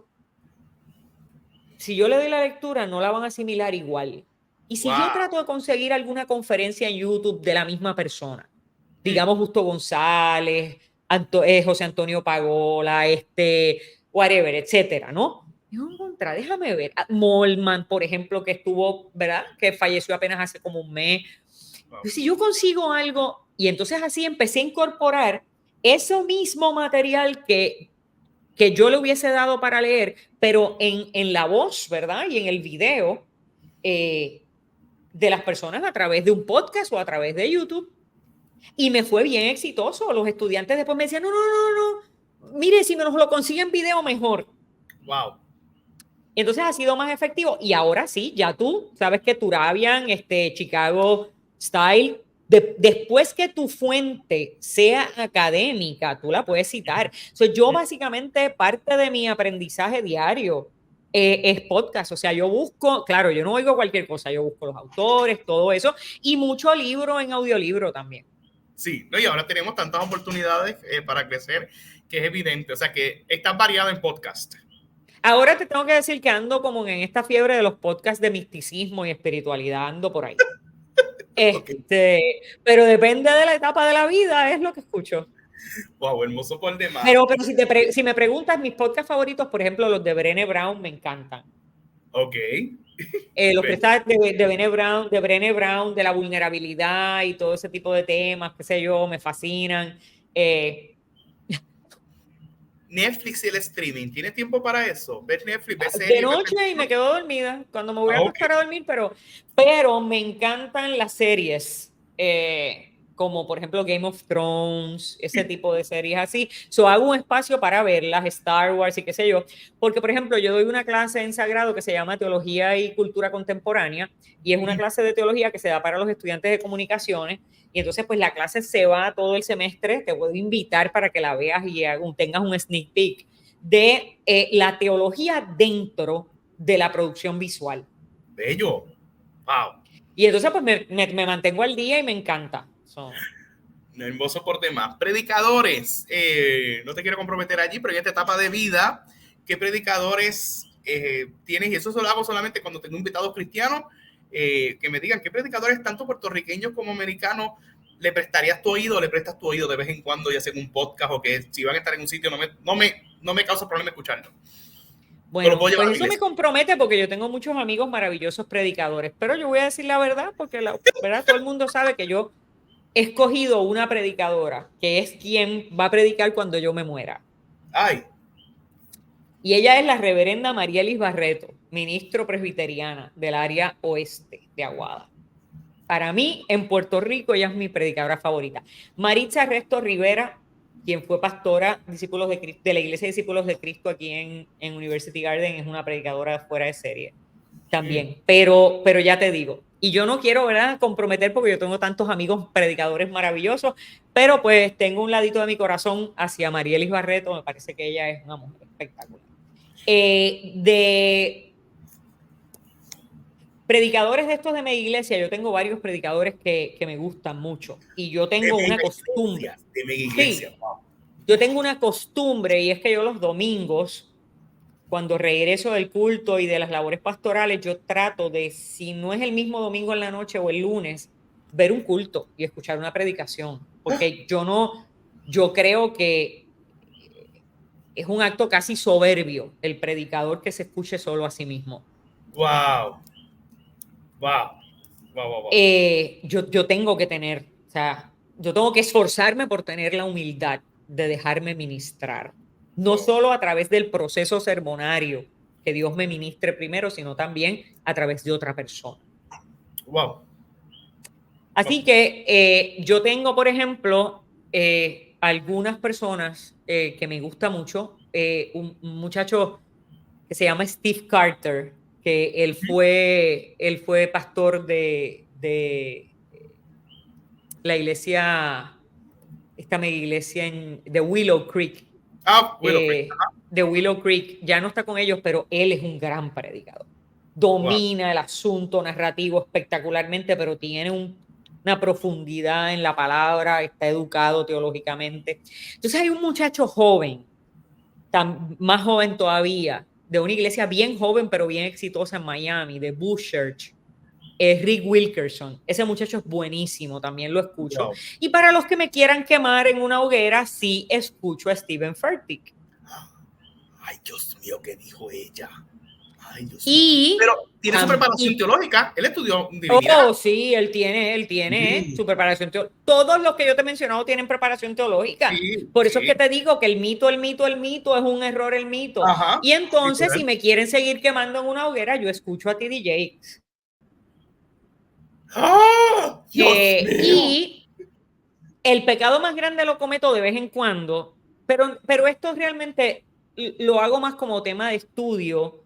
si yo le doy la lectura, no la van a asimilar igual. Y si yo trato de conseguir alguna conferencia en YouTube de la misma persona, digamos Justo González, José Antonio Pagola, whatever, etcétera, ¿no? Yo déjame ver. Molman, por ejemplo, que estuvo, ¿verdad? Que falleció apenas hace como un mes. Pues si yo consigo algo, y entonces así empecé a incorporar ese mismo material que yo le hubiese dado para leer, pero en la voz, ¿verdad? Y en el video de las personas a través de un podcast o a través de YouTube. Y me fue bien exitoso. Los estudiantes después me decían, no, mire, si nos lo consiguen video, mejor. Wow. Y entonces ha sido más efectivo. Y ahora sí, ya tú sabes que Turabian, Chicago Style, después que tu fuente sea académica, tú la puedes citar. Yo básicamente parte de mi aprendizaje diario es podcast. O sea, yo busco, claro, yo no oigo cualquier cosa, yo busco los autores, todo eso, y mucho libro en audiolibro también. Sí, no, y ahora tenemos tantas oportunidades para crecer que es evidente. O sea, que estás variado en podcast. Ahora te tengo que decir que ando como en esta fiebre de los podcasts de misticismo y espiritualidad, ando por ahí. Okay. Pero depende de la etapa de la vida, es lo que escucho. Wow, hermoso por demás. Pero si me preguntas, mis podcasts favoritos, por ejemplo, los de Brené Brown, me encantan. Ok. Los que están de Brené Brown, de la vulnerabilidad y todo ese tipo de temas, qué sé yo, me fascinan. Netflix y el streaming. ¿Tienes tiempo para eso? ¿Ves Netflix, ves De series? noche y me quedo dormida cuando me voy a acostar a dormir, pero me encantan las series, como por ejemplo Game of Thrones, ese tipo de series así. Hago un espacio para verlas, Star Wars y qué sé yo, porque por ejemplo yo doy una clase en Sagrado que se llama Teología y Cultura Contemporánea, y es una clase de teología que se da para los estudiantes de comunicaciones, y entonces pues la clase se va todo el semestre. Te puedo invitar para que la veas y tengas un sneak peek de la teología dentro de la producción visual. Bello. Wow. Y entonces pues me mantengo al día y me encanta. Hermoso por demás. Predicadores. No te quiero comprometer allí, pero en esta etapa de vida, ¿qué predicadores tienes? Y eso lo hago solamente cuando tengo invitados cristianos, que me digan qué predicadores, tanto puertorriqueños como americanos, le prestarías tu oído, le prestas tu oído de vez en cuando, ya sea en un podcast o que si van a estar en un sitio no me causa problema escucharlo. Bueno, pues eso me compromete porque yo tengo muchos amigos maravillosos predicadores, pero yo voy a decir la verdad porque ¿verdad? Todo el mundo sabe que yo he escogido una predicadora que es quien va a predicar cuando yo me muera. Ay. Y ella es la reverenda Marielis Barreto, ministro presbiteriana del área oeste de Aguada. Para mí, en Puerto Rico, ella es mi predicadora favorita. Maritza Resto Rivera, quien fue pastora de la Iglesia de Discípulos de Cristo aquí en University Garden, es una predicadora fuera de serie también. Pero ya te digo, y yo no quiero, ¿verdad?, comprometer porque yo tengo tantos amigos predicadores maravillosos, pero pues tengo un ladito de mi corazón hacia Marielis Barreto. Me parece que ella es una mujer espectacular. De predicadores de estos de mi iglesia, yo tengo varios predicadores que me gustan mucho, y yo tengo una costumbre. De mi iglesia. Sí, yo tengo una costumbre, y es que yo los domingos, cuando regreso del culto y de las labores pastorales, yo trato de, si no es el mismo domingo en la noche o el lunes, ver un culto y escuchar una predicación, porque yo creo que es un acto casi soberbio el predicador que se escuche solo a sí mismo. Wow. Yo tengo que tener, o sea, yo tengo que esforzarme por tener la humildad de dejarme ministrar, no solo a través del proceso sermonario, que Dios me ministre primero, sino también a través de otra persona. Wow. Así que yo tengo, por ejemplo, algunas personas que me gusta mucho, un muchacho que se llama Steve Carter, que él fue pastor de la iglesia, esta mega iglesia de Willow Creek. De Willow Creek, ya no está con ellos, pero él es un gran predicador. Domina el asunto narrativo espectacularmente, pero tiene una profundidad en la palabra, está educado teológicamente. Entonces hay un muchacho joven, más joven todavía, de una iglesia bien joven pero bien exitosa en Miami, de Bush Church, Rick Wilkerson. Ese muchacho es buenísimo, también lo escucho. Wow. Y para los que me quieran quemar en una hoguera, sí escucho a Steven Furtick. Ay, Dios mío, ¿qué dijo ella? Ay, Dios mío. Pero tiene su preparación teológica. Él estudió divinidad. Oh, sí, él tiene su preparación teológica. Todos los que yo te he mencionado tienen preparación teológica. Sí, por eso es que te digo que el mito es un error el mito. Ajá, y entonces, si me quieren seguir quemando en una hoguera, yo escucho a T.D. Jakes. ¡Oh, Dios mío! Y el pecado más grande lo cometo de vez en cuando, pero esto realmente lo hago más como tema de estudio.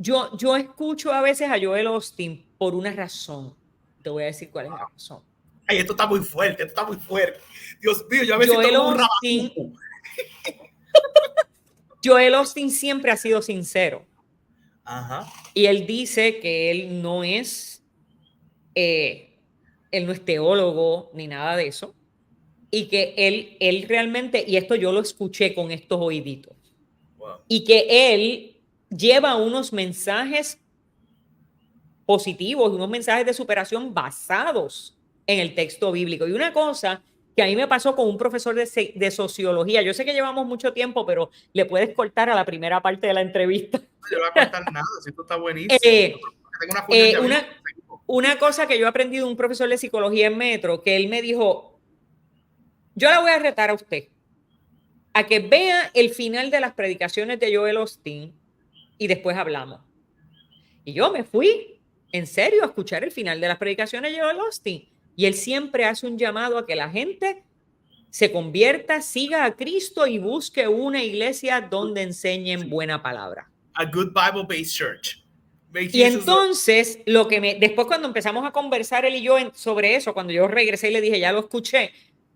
Yo escucho a veces a Joel Osteen por una razón. Te voy a decir cuál es la razón. Ay, esto está muy fuerte, Dios mío, yo a veces Joel Osteen, Joel Osteen siempre ha sido sincero. Ajá. Y él dice que él no es teólogo ni nada de eso. Y que él realmente, y esto yo lo escuché con estos oíditos, wow. Y que él lleva unos mensajes positivos, unos mensajes de superación basados en el texto bíblico. Y una cosa que a mí me pasó con un profesor de sociología, yo sé que llevamos mucho tiempo, pero le puedes cortar a la primera parte de la entrevista. No, yo no voy a cortar nada, si esto está buenísimo. Una cosa que yo aprendí de un profesor de psicología en Metro, que él me dijo: yo la voy a retar a usted. a que vea el final de las predicaciones de Joel Osteen y después hablamos. Y yo me fui, en serio, a escuchar el final de las predicaciones de Joel Osteen. Y él siempre hace un llamado a que la gente se convierta, siga a Cristo y busque una iglesia donde enseñen buena palabra. A good Bible-based church. Y entonces, después cuando empezamos a conversar él y yo sobre eso, cuando yo regresé y le dije, ya lo escuché,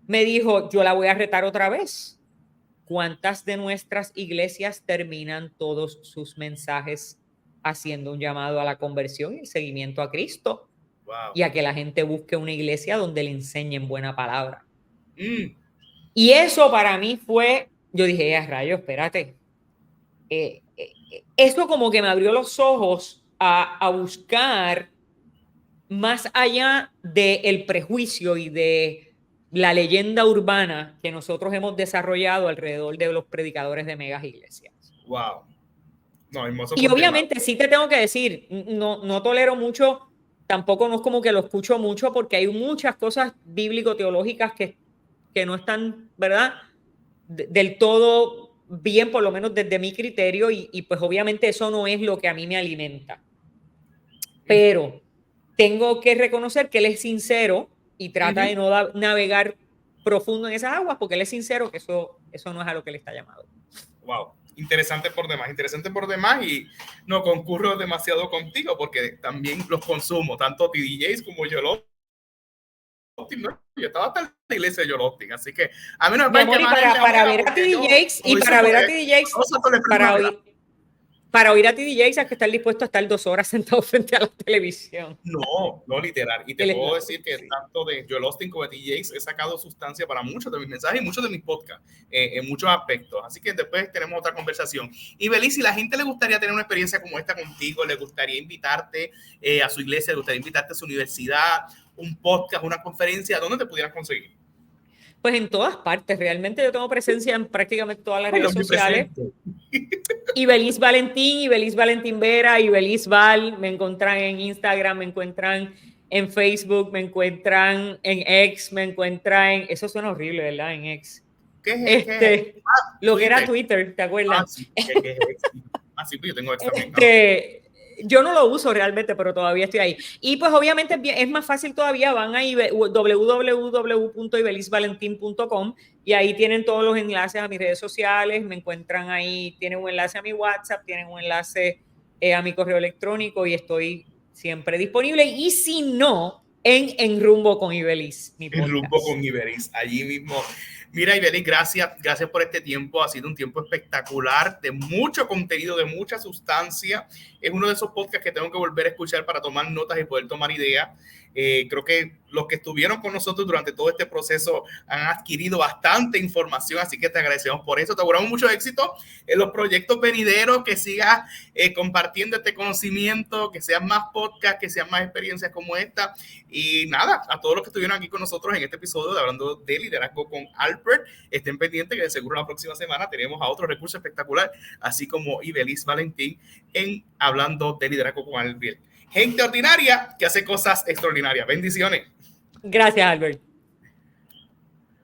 me dijo, yo la voy a retar otra vez. ¿Cuántas de nuestras iglesias terminan todos sus mensajes haciendo un llamado a la conversión y el seguimiento a Cristo? Wow. Y a que la gente busque una iglesia donde le enseñen buena palabra. Y eso para mí fue, yo dije, rayos, espérate. Esto como que me abrió los ojos a buscar más allá del prejuicio y de la leyenda urbana que nosotros hemos desarrollado alrededor de los predicadores de megas iglesias. Wow. No, hermoso. Y obviamente sí te tengo que decir, no tolero mucho, tampoco no es como que lo escucho mucho porque hay muchas cosas bíblico-teológicas que no están, ¿verdad? Del todo bien, por lo menos desde mi criterio, y pues obviamente eso no es lo que a mí me alimenta. Pero tengo que reconocer que él es sincero y trata de no navegar profundo en esas aguas porque él es sincero que eso no es a lo que él está llamado. Wow, interesante por demás y no concurro demasiado contigo porque también los consumo, tanto TDJs como Joel Osteen, ¿no? Yo estaba hasta en la iglesia de Joel Osteen, así que a mí no me para ver a TDJs y para ver a TDJs para oír a TDJs hay que estar dispuesto a estar 2 horas sentado frente a la televisión. No, literal. Y te puedo decir que tanto de Joel Osteen como de TDJs he sacado sustancia para muchos de mis mensajes y muchos de mis podcasts en muchos aspectos. Así que después tenemos otra conversación. Y Belis, si la gente le gustaría tener una experiencia como esta contigo, le gustaría invitarte a su iglesia, le gustaría invitarte a su universidad, un podcast, una conferencia, ¿dónde te pudieras conseguir? Pues en todas partes. Realmente yo tengo presencia en prácticamente todas las redes sociales. Ibelis Valentín, Ibelis Valentín Vera, Ibelis Val, me encuentran en Instagram, me encuentran en Facebook, me encuentran en X, me encuentran en... Eso suena horrible, ¿verdad? En X. ¿Qué es? Lo que era Twitter, ¿te acuerdas? Sí, pues yo tengo X también. Yo no lo uso realmente, pero todavía estoy ahí. Y pues obviamente es más fácil todavía, van a www.ibelisvalentin.com y ahí tienen todos los enlaces a mis redes sociales, me encuentran ahí, tienen un enlace a mi WhatsApp, tienen un enlace a mi correo electrónico y estoy siempre disponible. Y si no, en Rumbo con Ibelis. En Rumbo con Ibelis, allí mismo. Mira, Ibelis, gracias por este tiempo. Ha sido un tiempo espectacular, de mucho contenido, de mucha sustancia. Es uno de esos podcasts que tengo que volver a escuchar para tomar notas y poder tomar ideas. Creo que los que estuvieron con nosotros durante todo este proceso han adquirido bastante información, así que te agradecemos por eso. Te auguramos mucho éxito en los proyectos venideros, que sigas compartiendo este conocimiento, que sean más podcasts, que sean más experiencias como esta. Y nada, a todos los que estuvieron aquí con nosotros en este episodio de Hablando de Liderazgo con Albert, estén pendientes que de seguro la próxima semana tenemos a otro recurso espectacular, así como Ibelis Valentín en Hablando de Liderazgo con Albert. Gente ordinaria que hace cosas extraordinarias. Bendiciones. Gracias, Albert.